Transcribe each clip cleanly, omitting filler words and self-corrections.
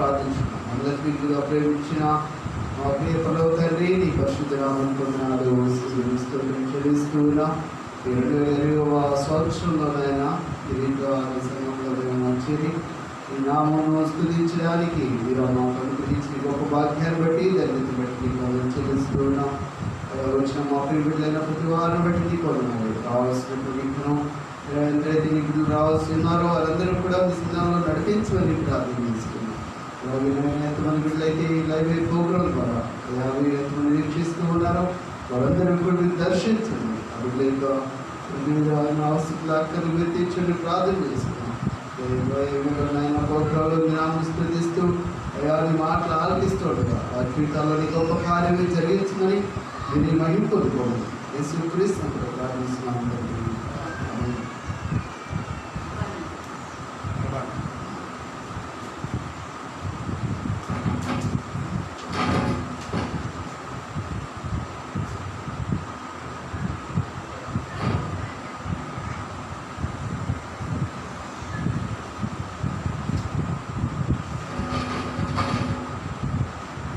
ప్రార్థించున్నాం. అందరికీ ప్రేమించిన మా ప్రియ పరలోక తండ్రి, నీ పరిశుద్ధ నామమున వందనాలు చెల్లిస్తూ ఉన్నాం. 2020వ సంవత్సరంలోనైనా తిరిగి సంఘంలో చేరి ఈ నామమును స్తుతించడానికి మీరు మాకు అనుగ్రహించిన గొప్ప భాగ్యాన్ని బట్టి ధన్యతను బట్టి నీకు చెల్లిస్తూ ఉన్నాం. వచ్చిన మా ప్రియ బిడ్డలైన ప్రతి వారిని బట్టి నీకు వందనాలు. కావాల్సినటువంటి ఎంతైతే నీ బిడ్డలు రావాల్సి ఉన్నారో వారందరూ కూడా మీ సిద్ధంలో నడిపించమని ప్రార్థన చేస్తున్నాం. ఎంతమంది బిడ్డలు అయితే ఈ లైవ్ ప్రోగ్రాం ద్వారా ఎంతమంది వీక్షిస్తూ ఉన్నారో వారందరూ కూడా మీరు దర్శించండి. ఆ బిడ్డల యొక్క అవసరాలు అక్కర్లు మీరు తీర్చండి ప్రార్థన చేస్తున్నాం. ప్రోగ్రాంలో మీ నామమును స్తుతిస్తూ అయ్యా నీ మాటలు ఆలకిస్తూ ఉండగా వారి జీవితాల్లో నీ గొప్ప కార్యమే జరిగించమని దీన్ని మహిమ పొందుకోండి. యేసుక్రీస్తు ప్రార్థిస్తున్నాము.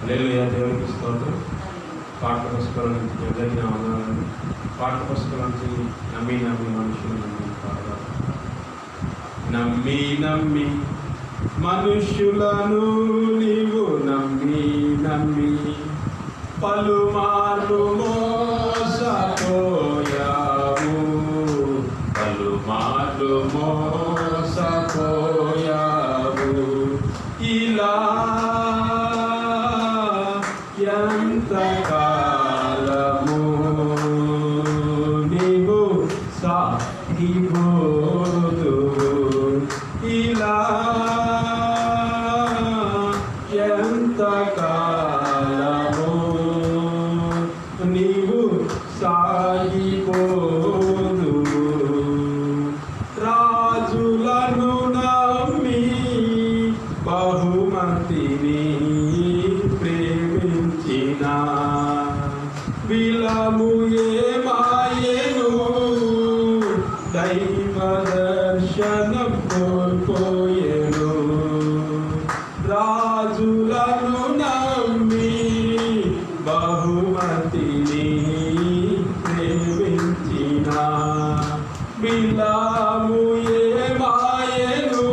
హల్లెలూయా. దేవునికి స్తోత్రం. పాఠ పుస్తకాల నుంచి ఎవరైనా వందనాలండి. పాఠ పుస్తకాల నుంచి నమ్మి మనుషులు నమ్మి మనుష్యులను నీవు నమ్మి పలుమార్లు మోసపోయావు ఇలా ఎంతకాలము నీవు సాగిపోదు ఇలా ఎంతకాలము నీవు సాగిపోదు రాజులను నమ్మి బహుమతిని విలము ఏమాయెను దైవ దర్శనం కోల్పోయెను రాజులను నమ్మి బహుమతిని ప్రేమించిన విలము ఏమాయెను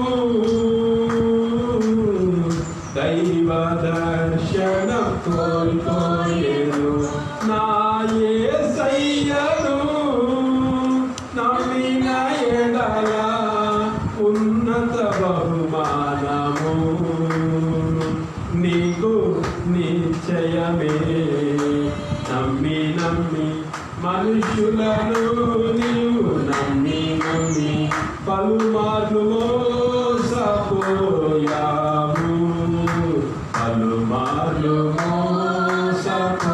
దైవ దర్శనం కోల్పోయెను నా యేసయ్యను నమ్మిన ఎడల ఉన్నత బహుమానము నీకు నిశ్చయమే నమ్మి మనుషులను నీవు నమ్మి పలుమార్లు మోసపోయావు పలుమార్లు మోసపోయావు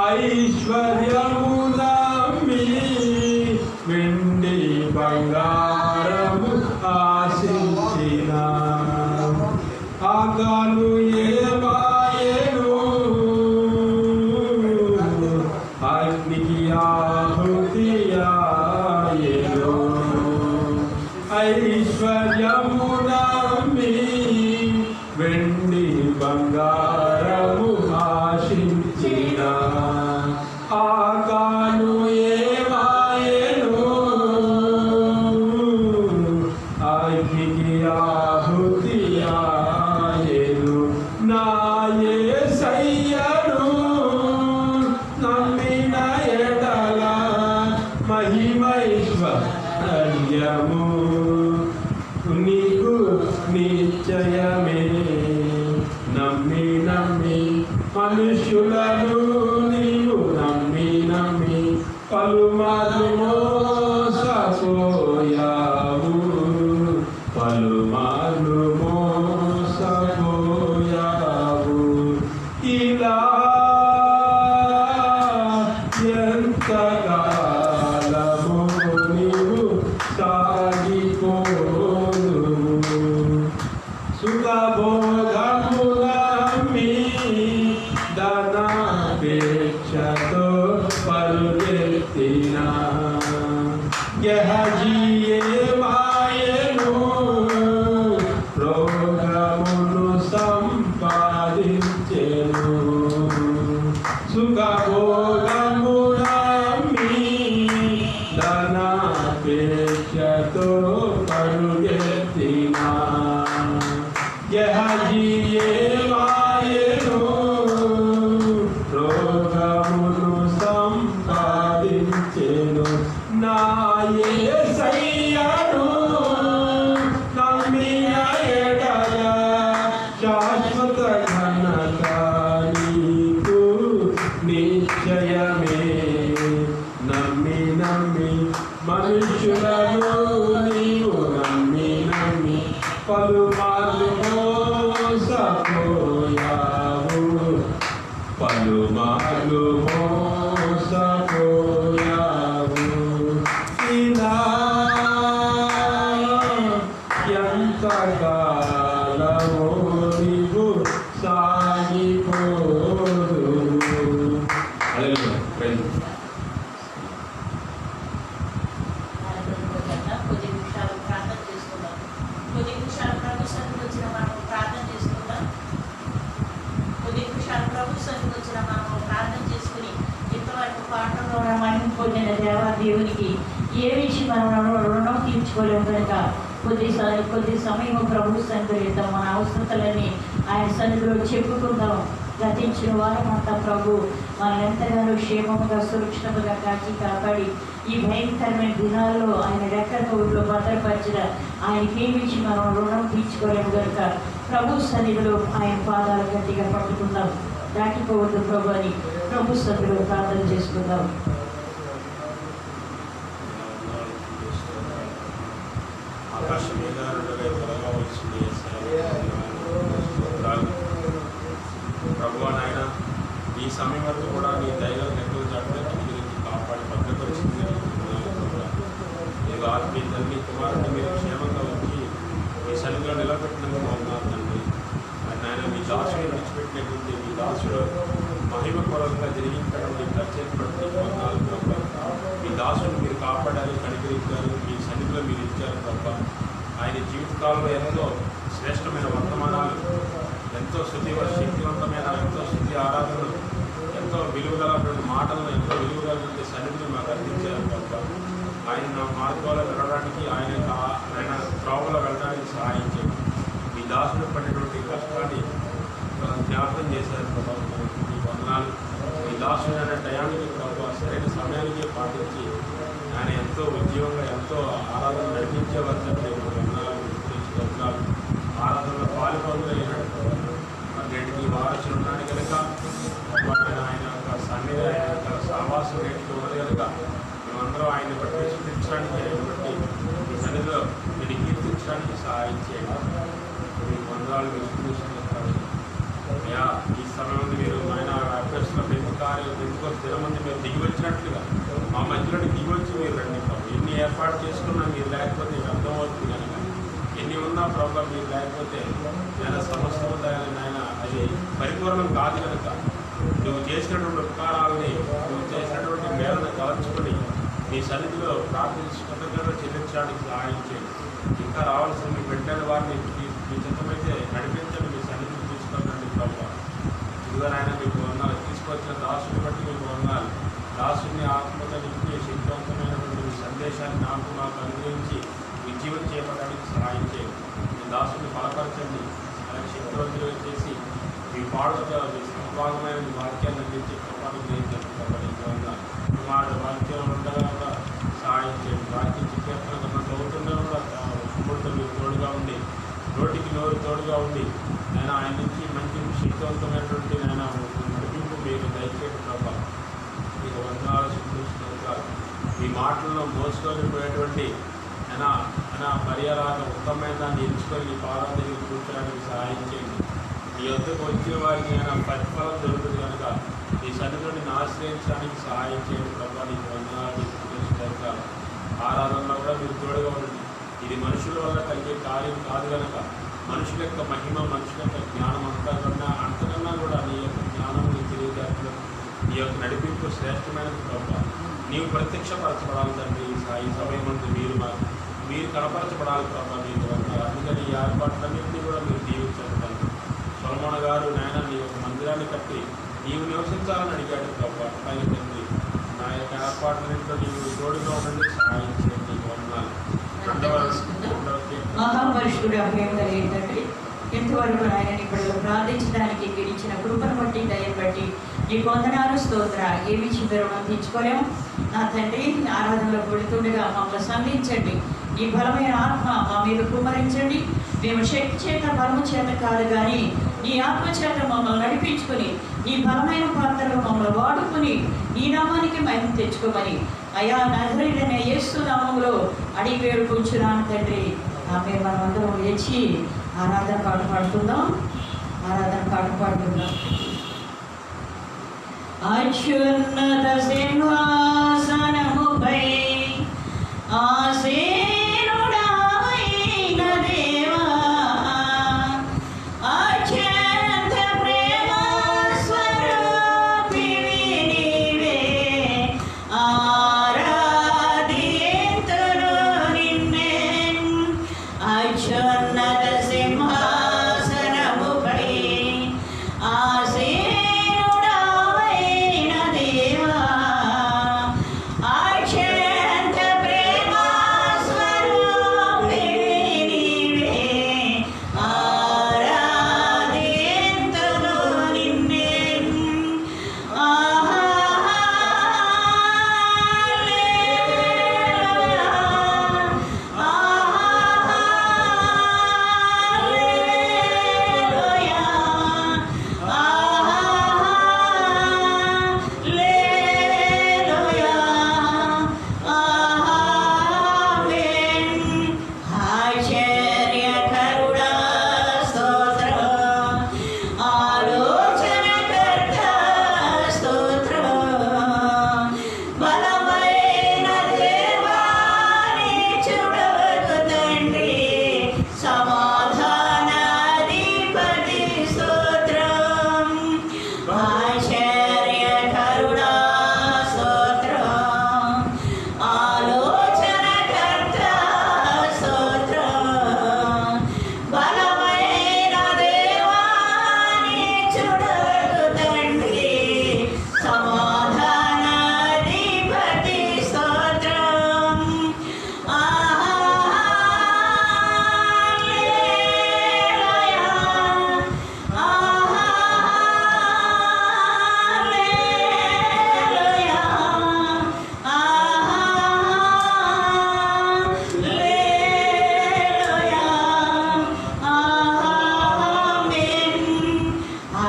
ఐశ్వర్యము నమ్మి వెండి బంగారము ఆశించిన ఆగాను ఏమాయెను అగ్నికి ఆహుతియాయెను ఐశ్వర్యము నమ్మి వెండి బంగారము ఆశించిన ఆగాను ఏమాయెను అగ్నికి ఆహుతియాయెను నా యేసయ్యను నమ్మిన ఎడల మహిమైశ్వర్యము నీకు నిశ్చయమే నమ్మి మనుషులను నీవు నమ్మి పలుమార్లు మోసపోయావు పలుమార్లు మోసపోయావు పలుమార్లు మోసపోయావు, పలుమార్లు మోసపోయావు, ఇలా ఎంతకాలము నీవు సాగిపోదు. దేవునికి ఏ విషయం మనం రుణం తీర్చుకోలేము కనుక కొద్ది సమయం ప్రభు సన్నిధిలో మన అవసరతలన్నీ ఆయన సన్నిధిలో చెప్పుకుందాం. గతించిన వారం అంతా ప్రభు మనల్ని ఎంతగానో క్షేమముగా సురక్షితంగా కాపాడి ఈ భయంకరమైన దినాల్లో ఆయన రెక్కల ఊరిలో భద్రపరిచిన ఆయనకేమిచ్చి మనం రుణం తీర్చుకోలేము కనుక ప్రభు సన్నిధిలో ఆయన పాదాలు గట్టిగా పట్టుకుందాం. దాటిపోవద్దు ప్రభు అని ప్రభు సన్నిధిలో ప్రార్థన చేసుకుందాం. ఆకాశం మేఘాలుగా త్వరగా వచ్చింది ప్రభు నాయన, ఈ సమయం వరకు కూడా నీ దైవం నెక్కులు చాటుగా గురించి కాపాడి భద్రపరిచింది. నేను ఆత్మీయ తండ్రి కుమారుడిని మీరు క్షేమంగా వచ్చి మీ సన్నిధిలో నిలబెట్టినందుకు బాగున్నారు తండ్రి. నాయన మీ దాసుని విడిచిపెట్టినటువంటి మీ దాసుడు మహిమ కొరగా జరిగించినటువంటి ప్రత్యేకపడి వందనాలు ప్రభు. మీ దాసుని మీరు కాపాడారు, కనికరించారు, మీ సన్నిధిలో మీరు ఇచ్చారు ప్రభు. ఆయన జీవితకాలంలో ఎంతో శ్రేష్టమైన వర్తమానాలు, ఎంతో శక్తివంతమైన ఎంతో శుద్ధి ఆరాధనలు, ఎంతో విలువగలటువంటి మాటలను, ఎంతో విలువగలటువంటి సన్నిధిని మాకు అందించారు ప్రభు. ఆయన మార్గాల్లో వెళ్ళడానికి, ఆయన త్రోవలో వెళ్ళడానికి సహాయం చేయండి. మీ దాసుడు పడినటువంటి కష్టాన్ని జ్ఞాపకం చేశారు ప్రభావం. మీ వందనాలు. మీ దాసుడు అనే టయానికి ప్రభావ సరైన సమయానికి పాటించి ఆయన ఎంతో ఉద్యోగంగా ఎంతో ఆరాధన నడిపించే వరకు వందనాలు వందనాలు. ఆరాధనలో పాల్పొందలేనట్టు రెండుకి వారసులు ఉన్నాడు కనుక ఆయన యొక్క సన్నిధి, ఆయన యొక్క సావాసం రేట్లు ఉన్నది కనుక మేమందరం ఆయన బట్టి విశ్వసించడానికి, ఆయన బట్టి మీ సన్నిధిలో మీరు కీర్తించడానికి సహాయం చేయండి. మీ వందనాలు విశ్వసిస్తారు. ఈ సమయంలో మీరు ఆయన అభ్యర్థుల ఎందుకో స్థిరమంది మీరు దిగి వచ్చినట్లుగా మా మధ్యలోకి దిగి వచ్చి మీరు రండి ప్రభు. ఎన్ని ఏర్పాటు చేసుకున్నా మీరు లేకపోతే అర్థమవుతుంది కనుక, ఎన్ని ఉన్నా ప్రభు మీరు లేకపోతే నేను సమస్తం నాయన అది పరిపూర్ణం కాదు కనుక నువ్వు చేసినటువంటి ఉపకారాలని, నువ్వు చేసినటువంటి మేలను తలంచుకొని మీ సన్నిధిలో ప్రార్థించుకుంటూ చెల్లించడానికి సహాయం చేయండి. ఇంకా రావాల్సిన మీ పెట్టిన వారిని మీ చిత్తమైతే నడిపించండి, మీ సన్నిధిని తీసుకెళ్ళండి ప్రభు. ఇదిగో ఆయన మీకు వందనాలు. తీసుకొచ్చిన దాసుని బట్టి మీకు వందనాలు. దాసుని ఆత్మతో నింపి శక్తివంతమైనటువంటి మీ సందేశాన్ని మాకు అనుగ్రహించి మీ జీవన చేపట్టడానికి సహాయం చేయండి. మీ దాసుని బలపరచండి, అలాగే శక్తివంతులుగా చేసి మీ పాడుగా మీ సమభాగమైన మీ వాక్యాన్ని అందించి కృపాను గ్రహించండి కాబట్టి మా వాక్యం ఉండగా కూడా సహాయం చేయండి. వాక్యం చిత్రకరణ చదువుతున్నా కూడా సుమూర్తం మీరు తోడుగా ఉండి, నోటికి నోరు తోడుగా ఉండి నేను ఆయన నుంచి మంచి శక్తివంతమైనటువంటి నేను నడిపింపు మీరు దయచేయండి ప్రభా. మీకు వందనాలు చూపిస్తున్నారు. మీ మాటలను మోసుకొని పోయేటువంటి అయినా పర్యారాక ఉత్తమమైన దాన్ని ఎంచుకొని మీ పాదాల దగ్గర కూర్చోడానికి సహాయం చేయండి. మీ వద్దకు వచ్చిన వారికి అయినా ప్రతిఫలం దొరుకుతుంది కనుక మీ సన్నిధిని ఆశ్రయించడానికి సహాయం చేయండి ప్రభా. నీకు వందనాలు చూపిస్తున్నారు. ఆరాధనలో కూడా మీరు తోడుగా ఉండండి. ఇది మనుషుల వల్ల కలిగే కార్యం కాదు కనుక మనుషుల యొక్క మహిమ, మనుషుల యొక్క జ్ఞానం అంతకన్నా కూడా నీ యొక్క జ్ఞానం, నీ తెలివితేటలు, నీ యొక్క నడిపింపు శ్రేష్టమైనది ప్రభావ. నీవు ప్రత్యక్షపరచబడాలి తండ్రి. ఈ సమయం నుండి మీరు కనపరచబడాలి ప్రభావ. మీకు వందనాలు. అందుకని ఈ ఏర్పాట్లన్నింటినీ కూడా మీరు దీవించాలి తండ్రి. సొలొమోను గారు నాయన నీ యొక్క మందిరాన్ని కట్టి నీవు నివసించాలని అడిగాడు ప్రభావ. పైన తండ్రి నా యొక్క ఏర్పాట్లన్నింటిలో నీవు తోడుగా ఉండండి, సహాయం చేయండి. నీకు వందనాలు. మహాపరిషుడు అభయం కలిగిన తండ్రి, ఎంతవరకు ఆయన ఇప్పుడు ప్రార్థించడానికి గెలిచిన కృపను బట్టి, దయ బట్టి నీకు వందనాలు, స్తోత్ర. ఏమి రుణం తీర్చుకోలేము నా తండ్రి. ఆరాధనలో కొడుతుండగా మమ్మల్ని సంధించండి. నీ బలమైన ఆత్మ మా మీద కుమ్మరించండి. మేము శక్తి చేత, బలము చేత కాదు కానీ నీ ఆత్మ చేత మమ్మల్ని నడిపించుకొని నీ బలమైన పాత్రలో మమ్మల్ని వాడుకొని నీ నామానికి మహిమ తెచ్చుకోమని అయా నజరేయుడైన యేసు నామములో అడిగి వేడుకుంటున్నాను తండ్రి. ఆమె మనమందరం లేచి ఆరాధన పాట పాడుకుందాం. ఆరాధన పాట పాడుకుందాం. అత్యున్నత సింహాసనముపై ఆసీనుడవైన దేవా, అత్యంత ప్రేమ స్వరూపివి నీవే, ఆరాధింతును నిన్నే. అత్యున్నత సింహాసనముపై ఆసీనుడవైన దేవా, అత్యంత ప్రేమ స్వరూపివి నీవే, ఆరాధింతును నిన్నే. ఆశ్చర్యకరుడా స్తోత్రం, ఆలోచనకర్త స్తోత్రం, బలమైన దేవా నీచుడవగు తండ్రి, సమాధానాధిపతి స్తోత్రం. ఆశ్చర్యకరుడా స్తోత్రం, ఆలోచనకర్త స్తోత్రం, బలమైన దేవా నీచుడవగు తండ్రి, సమాధానాధిపతి స్తోత్రం.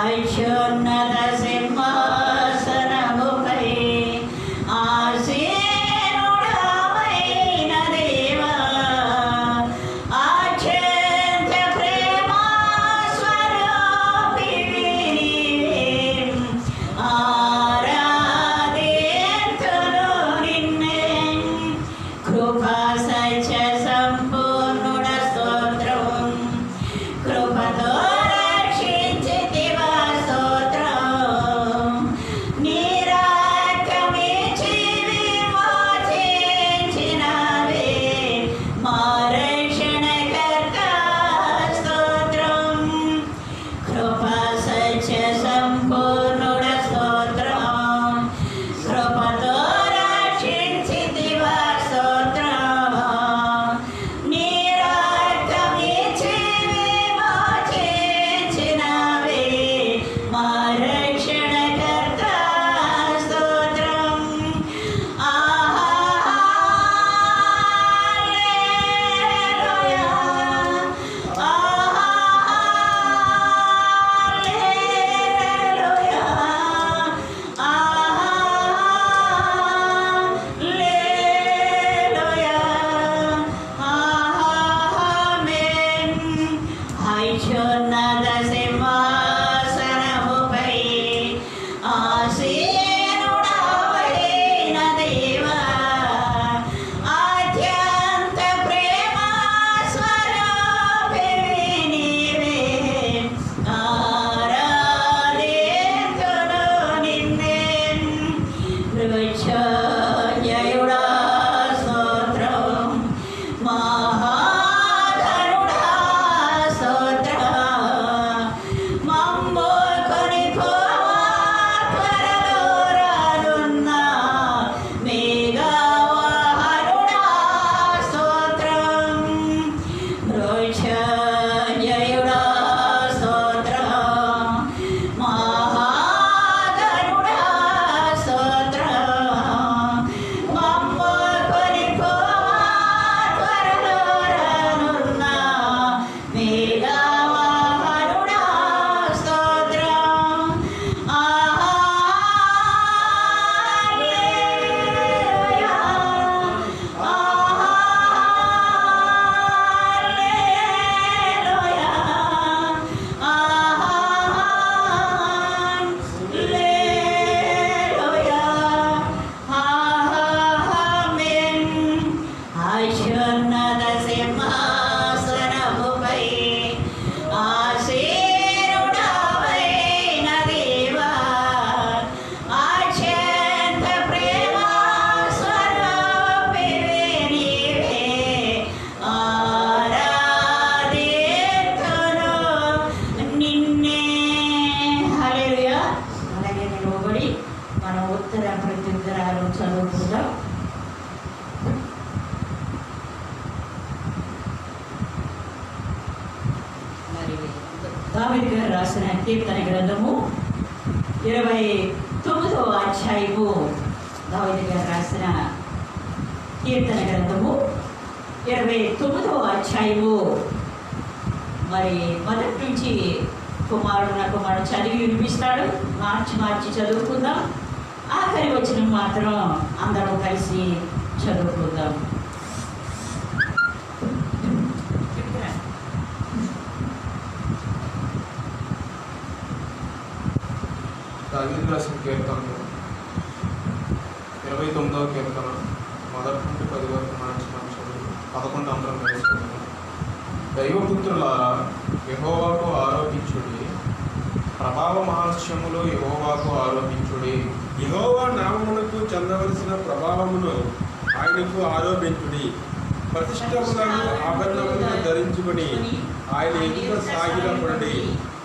అత్యున్నత సింహాసనముపై ఆసీనుడవైన దేవా, అత్యంత ప్రేమ స్వరూపివి నీవే, ఆరాధింతును నిన్నే. కృపా సత్య సంపూర్ణుడ స్తోత్రం, కృపతో రక్షించితివా స్తోత్రం, నీ రక్తమిచ్చి విమోచించినవే, మా రక్షణకర్త స్తోత్రం. కృపా సత్య సంపూర్ణుడ స్తోత్రం, కృపతో రక్షించితివా స్తోత్రం, నీ రక్తమిచ్చి విమోచించినవే, మా రక్షణకర్త స్తోత్రం. హల్లెలూయా, హల్లెలూయా, హల్లెలూయా, ఆమేన్. అత్యున్నత సింహాసనముపై ఆసీనుడవైన దేవా, అత్యంత ప్రేమ స్వరూపివి నీవే, ఆరాధింతును నిన్నే. మృత్యుంజయుడా స్తోత్రం, మహాగరుడా స్తోత్రం, మమ్ము కొనిపోవా త్వరలో రానున్న మేఘవాహనుడా స్తోత్రం. మృత్యుంజయుడా స్తోత్రం, మహాగరుడా స్తోత్రం, మమ్ము కొనిపోవా త్వరలో రానున్న మేఘవాహనుడా స్తోత్రం. హల్లెలూయా, దావీదు గారు రాసిన కీర్తన గ్రంథము 29వ అధ్యాయము. దావీదు గారు రాసిన కీర్తన గ్రంథము 29వ అధ్యాయము. మరి మొదటి నుంచి కుమారుడు చదివి వినిపిస్తాడు. మార్చి చదువుకుందాం. ఆఖరి వచనం మాత్రం అందరం కలిసి చదువుకుందాం. దావీదు రాసిన కీర్తనలు 29వ కీర్తన మొదటి నుండి 10 వరకు మనం చదువు 11 అందరం వేసుకుంటాం. దైవపుత్రులారా, యెహోవాకు ఆరోపించుడి, ప్రభావ మహాత్మ్యములు యెహోవాకు ఆరోపించుడి. యెహోవా నామమునకు చెందవలసిన ప్రభావమును ఆయనకు ఆరోపించుడి. ప్రతిష్టములను ఆభరణములను ధరించుకొని ఆయన ఎదుట సాగిలపడి.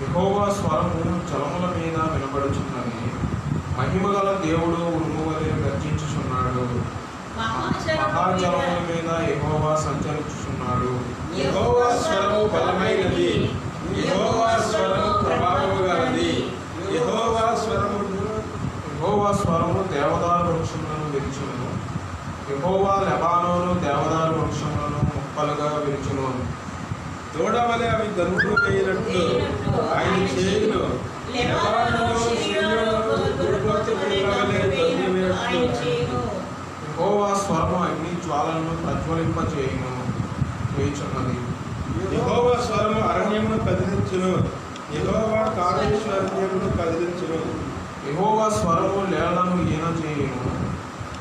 యెహోవా స్వరము జలముల మీద వినబడుచున్నది, మహిమగల దేవుడు ఉరుము వలె గర్జించుచున్నాడు. మహాజలముల మీద యెహోవా సంచరించుచున్నాడు. యెహోవా స్వరము బలమైనది, యెహోవా స్వరము ప్రభావము గలది. యెహోవా స్వరము దేవదారు వృక్షములను విరుచును. యెహోవా లెబానోను దేవదారు వృక్షములను ముక్కలుగా విరుచును. దూడవలె అవి గనులు వేయినట్లు ఆయన చేయును. లెబానోను యెహోవా స్వరము అగ్ని జ్వాలను ప్రజ్వలింపచేయుచున్నది. యెహోవా స్వరము అరణ్యమును కదిలించును. యెహోవా కాళేశ్వరమును కదిలించును. యెహోవా స్వరము లేళ్లను ఈన చేయును,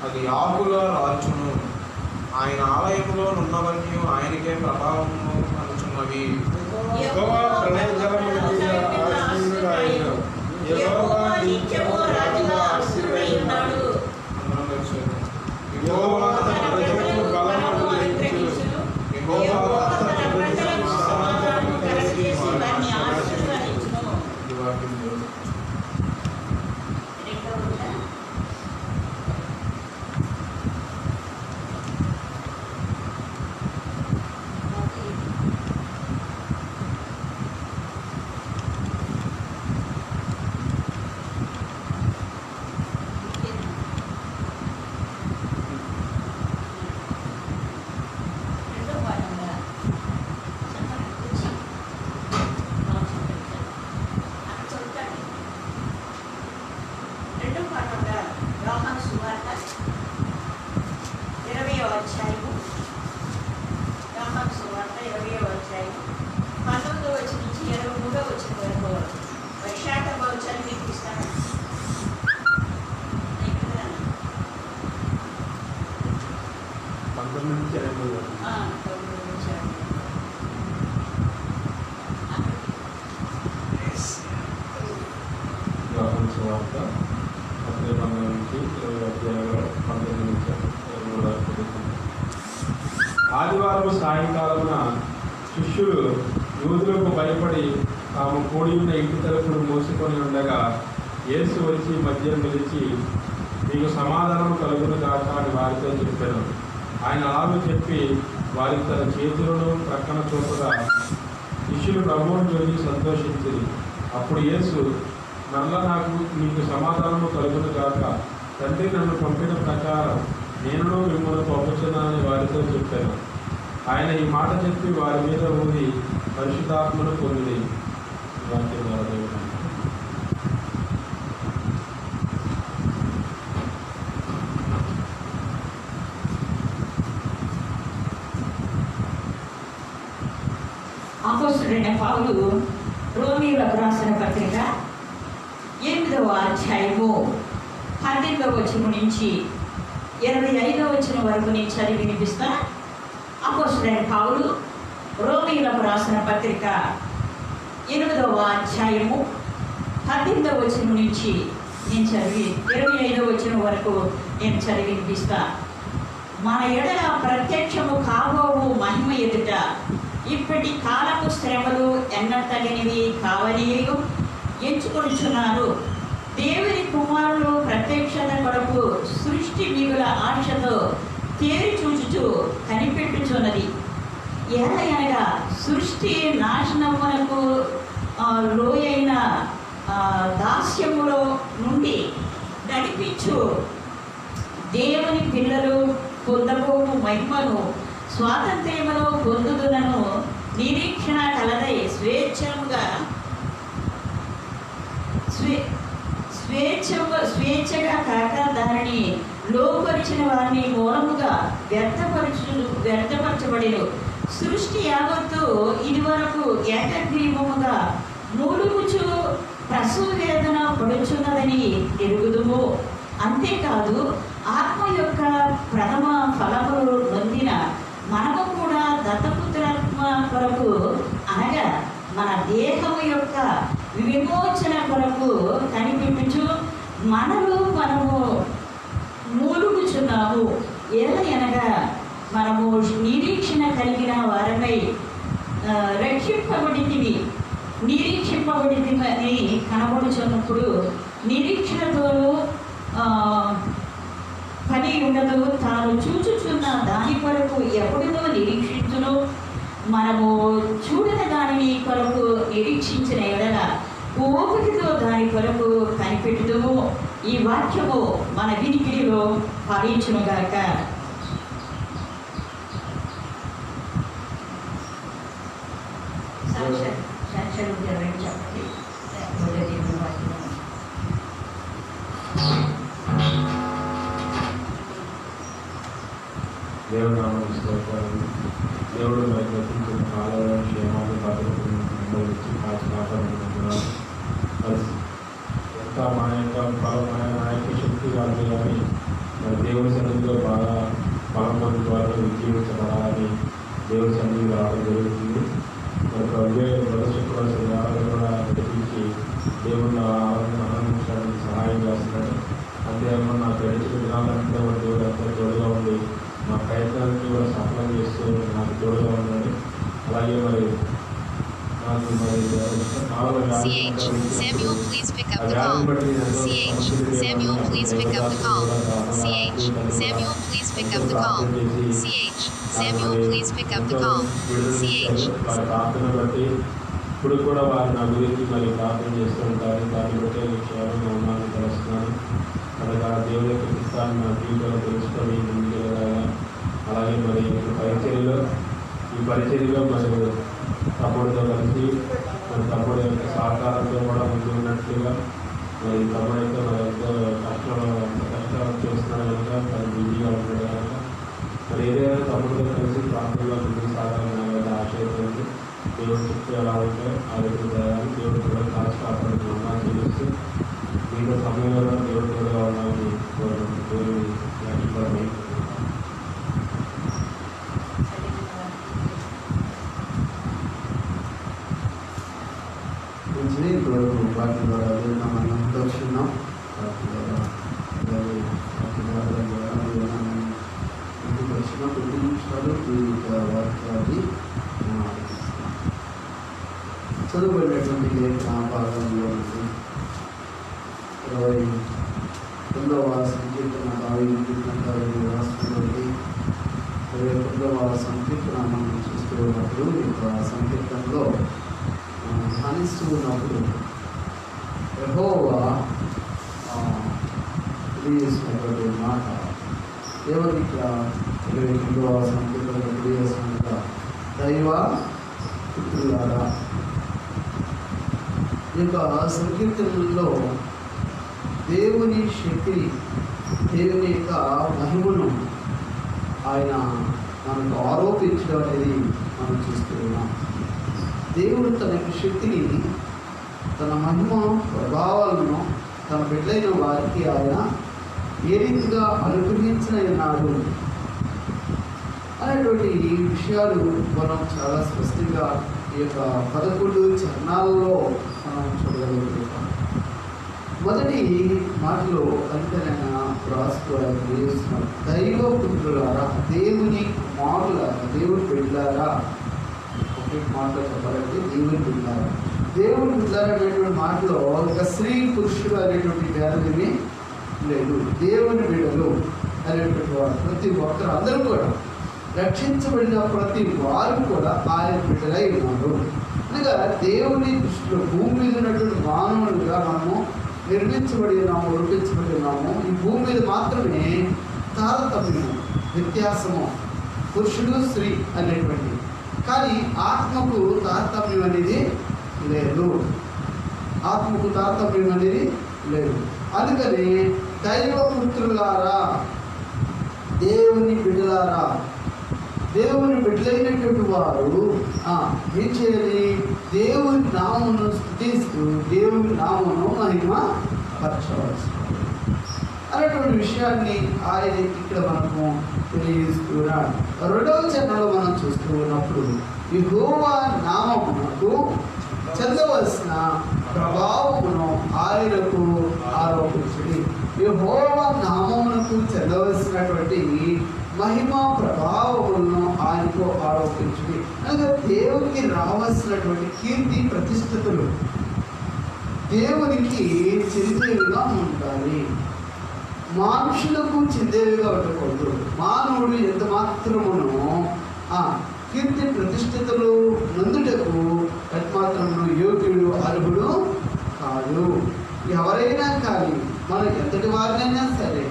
అది ఆకుల రాల్చును. ఆయన ఆలయములో నున్నవన్నీ ఆయనకే ప్రభావము అనుచున్నవి. యెహోవా ప్రళయ జలముల మీద ఆశీనుడాయెను. యెహోవా నిత్యము రాజుగా ఆశీర్వదించున్నాడు. అందరం కలిసి యెహోవా తన ప్రజలకు బలమును దయచేయును. యెహోవా తన ప్రజలకు సమాధానము కలగజేసి వారిని ఆశీర్వదించును. ఆదివారం సాయంకాలమున శిష్యులు యూదులకు భయపడి తాము కూడి ఉన్న ఇంటి తలుపులు మూసుకొని ఉండగా యేసు వచ్చి మధ్య నిలిచి, మీకు సమాధానం కలుగును గాక అని వారితో చెప్పాను. ఆయన అలాగూ చెప్పి వారికి తన చేతులను ప్రక్కన చూపగా శిష్యులు ప్రభువును చూసి సంతోషించింది. అప్పుడు యేసు, మరలా మీకు సమాధానము కలుగును గాక, తండ్రి నన్ను పంపిన ప్రకారం నేను మిమ్మల్ని పంపుతున్నానని వారితో చెప్పాను. ఆయన ఈ మాట చెప్పి వారి మీద ఊది పరిశుద్ధాత్మను పొంది వాక్యం ద్వారా దేవుడు. అపోస్తలుడైన పౌలు రోమీయులకు రాసిన పత్రిక 8వ అధ్యాయము 18వ వచనం నుంచి 25వ వచనం వరకు నేను చదివి వినిపిస్తా. అపోస్తలుడైన పౌలు రోమీయులకు రాసిన పత్రిక 8వ అధ్యాయము 18వ వచనం నుంచి నేను చదివి 25వ వచనం వరకు నేను చదివి వినిపిస్తా. మన ఎడల ప్రత్యక్షము కాబోవు మహిమ ఎదుట ఇప్పటి కాలపు శ్రమలు ఎన్నతగినవి కావని ఎంచుకొనిచున్నారు. దేవుని కుమారులు ప్రత్యక్షత కొరకు సృష్టి మిగుల ఆశతో తేరి చూచుచు కనిపెట్టుచున్నది. అనగా సృష్టి నాశనమునకు లోయైన దాస్యములో నుండి నడిపించు దేవుని పిల్లలు పొందబోవు మహిమను స్వాతంత్ర్యమును పొందుదునను నిరీక్షణ కలదై స్వేచ్ఛగా కాక దానిని లోపరిచిన వారిని మూలముగా వ్యర్థపరచబడిను. సృష్టి యావత్తు ఇదివరకు ఏకగ్రీవముగా మూలుగుచు ప్రసవ వేదన పడుచున్నదని ఎరుగుదుము. అంతేకాదు ఆత్మ యొక్క ప్రథమ ఫలములు నొందిన మనము కూడా దత్తపుత్రాత్మ కొరకు అనగా మన దేహము యొక్క విమోచన కొరకు కనిపించు మనము మూలుగుచున్నాము. అనగా మనము నిరీక్షణ కలిగిన వారమై నిరీక్షింపబడితిమని కనబడుచున్నప్పుడు నిరీక్షణతోనూ పని ఉండదు. తాను చూచుచున్న దాని కొరకు ఎప్పుడునో నిరీక్షించును. మనము చూడని దానిని కొరకు నిరీక్షించిన ఎడల ఓపికతో దాని కొరకు కనిపెట్టుదుము. ఈ వాక్యము మన వినికిడిలో ఫలించునుగాక. చెప్పండి. దేవుడు నామం స్తోత్రాలు. దేవుడు మరి ప్రతించిన కాలంలో క్షేమాలు కాపాడుకుంటున్నాను. ఎంత మన యొక్క శక్తి కాదు కానీ మరి దేవుడి సన్నిధిలో బాగా బలం పొందిన వాళ్ళు ఉద్యోగించబడాలని దేవుడి సన్నిధిలో రావడం జరుగుతుంది. మరి శుక్రవారం కూడా నడిపించి దేవుడిని ఆనందించడానికి సహాయం చేస్తున్నాడు. అంతేకాకుండా నా గడిచిన దినాలంటే దేవుడు అంతా తోడుగా ఉండి మా ప్రయత్నానికి కూడా సఫలం చేస్తూ నాకు తోడుగా ఉన్నాడు. అలాగే మరి నాకు మరి Samuel, please pick up the call. Samuel, please pick up the call. Samuel, please pick up the call. Samuel, please pick up the call. వారి ప్రార్థన బట్టి ఇప్పుడు కూడా వారు నా గురించి మరి ప్రార్థన చేస్తూ ఉంటారు. దాన్ని బట్టి క్షేమంగా ఉన్నాను తెలుస్తున్నాను. కనుక దేవుని యొక్క చిత్తాన్ని నా జీవితంలో తెలుసుకొని ముందుకు వెళ్ళాలి. అలాగే మరి ఈ పరిచర్యలో మరి తమ్ముడితో కలిసి మరి తమ్ముడు యొక్క సహకారంతో కూడా ముందు ఉన్నట్లుగా మరి తమ్ముడైతే మరి ఎంతో కష్టాలు చేస్తున్నాడు కనుక మరి బిజీగా ఉంటాడు కనుక మరి ఏదైనా తమ్ముడితో కలిసి ప్రాంతంలో ముందుకు సాగాలని ఆశయిస్తుంది. దేవుడు చెప్తే ఎలా ఉంటే ఆ రేపు చేయాలి. దేవుడు కూడా కాల్చి కాపాడుతూ ఉన్నా చేస్తూ మీతో సమయంలో దేవుడు కూడా ఉండాలని దేవుని వ్యాఖ్యపరమై ఇప్పుడు వాటి ద్వారా మనం దర్శనం వచ్చిన కొద్ది నిమిషాలు ఈ వాక్యాన్ని చదువుబడినటువంటి భాగంలో 29వ సంకీర్తన రాష్ట్రంలోని 29వ సంకీర్తన మనం చూస్తూ ఉన్నప్పుడు ఈ సంకీర్తనలో ధ్యానిస్తూ ఉన్నప్పుడు యెహోవా తెలియజేసినటువంటి మాట ఏమని ఇక్కడ 29వ సంకీర్తన తెలియజేసినట్టుగా దైవ పుత్రులారా. ఈ యొక్క సంకీర్తనలో దేవుని శక్తిని, దేవుని యొక్క మహిమను ఆయన మనకు ఆరోపించడం అనేది మనం చూస్తూ ఉన్నాం. దేవుడు తన యొక్క శక్తిని, తన మహిమ ప్రభావాలను తన బిడ్డలైన వారికి ఆయన ఏ రీతిగా అనుగ్రహించనన్నాడు అనేటువంటి విషయాలు మనం చాలా స్పష్టంగా ఈ యొక్క 11 చరణాలలో మనం చూడగలుగుతున్నాం. మొదటి మాటలో అంతనైనా రాస్తూ ఆయన తెలియజేస్తున్నారు, దైవ పుత్రులారా, దేవుని కుమారులారా, దేవుని బిడ్డలారా. ఒకే మాటలో చెప్పాలంటే దేవుని బిడ్డలారా. దేవుని బిడ్డలారా అనేటువంటి మాటలో ఒక స్త్రీ పురుషుడు అనేటువంటి భేదం ఏమీ లేదు. దేవుని బిడ్డలు అనేటువంటి వారు ప్రతి ఒక్కరు అందరూ కూడా రక్షించబడిన ప్రతి వారు కూడా ఆయన బిడ్డలై ఉన్నారు. అనగా దేవుని దృష్టిలో భూమి మీద ఉన్నటువంటి మానవులుగా మనము నిర్మించబడి ఉన్నాము, రూపించబడి ఉన్నాము. ఈ భూమి మీద మాత్రమే తారతమ్యము, వ్యత్యాసము, పురుషుడు స్త్రీ అనేటువంటి. కానీ ఆత్మకు తారతమ్యం అనేది లేదు. ఆత్మకు తారతమ్యం అనేది లేదు. అందుకని దైవపుత్రులారా, దేవుని బిడ్డలారా, దేవుని బిడ్డలైనటువంటి వారు ఏం చేయాలి? దేవుని నామమును స్తుతిస్తూ దేవుని నామమును మహిమ పరచవలసి అనేటువంటి విషయాన్ని ఆయన ఇక్కడ మనము తెలియజేస్తున్నాడు. 2వ చరణంలో మనం చూస్తూ ఉన్నప్పుడు యెహోవా నామమునకు చెందవలసిన ప్రభావమును ఆయనకు ఆరోపించుడి. యెహోవా నామమునకు చెందవలసినటువంటి మహిమ ప్రభావములను ఆయనకు ఆరోపించుడి. అనగా దేవునికి రావాల్సినటువంటి కీర్తి ప్రతిష్టతలు దేవునికి చెందేవిగా ఉండాలి, మనుషులకు చెందేవిగా ఉండకూడదు. మానవుడు ఎంత మాత్రమును కీర్తి ప్రతిష్టతలు నందుటకు మాత్రమును యోగ్యుడు, అర్హుడు కాదు. ఎవరైనా కానీ మనం ఎంతటి వారినైనా సరే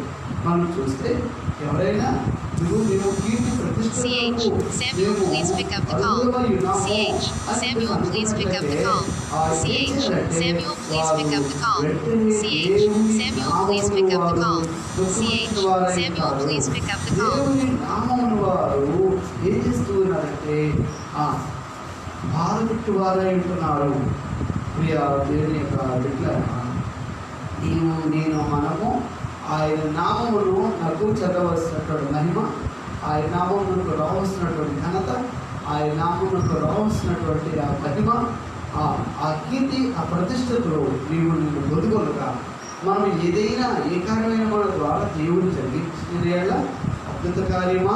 మనం చూస్తే ఎవరైనా కీర్తి CH, Samuel, please pick up the call. CH, Samuel, please pick up the call. CH, Samuel, please pick up the call. CH, Samuel, please pick up the call. CH, Samuel, please pick up the call. నామమును వారు ఏం చేస్తున్నారంటే బాధపెట్టు వారై ఉంటున్నారు. ప్రియ దేవుని యొక్క బిడ్డ, నేను మనము ఆయన నామమును నాకు చదవలసినటువంటి మహిమ, ఆయన నామమునకు రావాల్సినటువంటి ఘనత, ఆయన నామమునకు రావాల్సినటువంటి ఆ మహిమ, ఆ కీర్తి, ఆ ప్రతిష్టతలు నిన్ను పొందుకొనగా మనం ఏదైనా ఏ కార్యమైన మన ద్వారా దేవుడు జరిగించిన అద్భుత కార్యమా,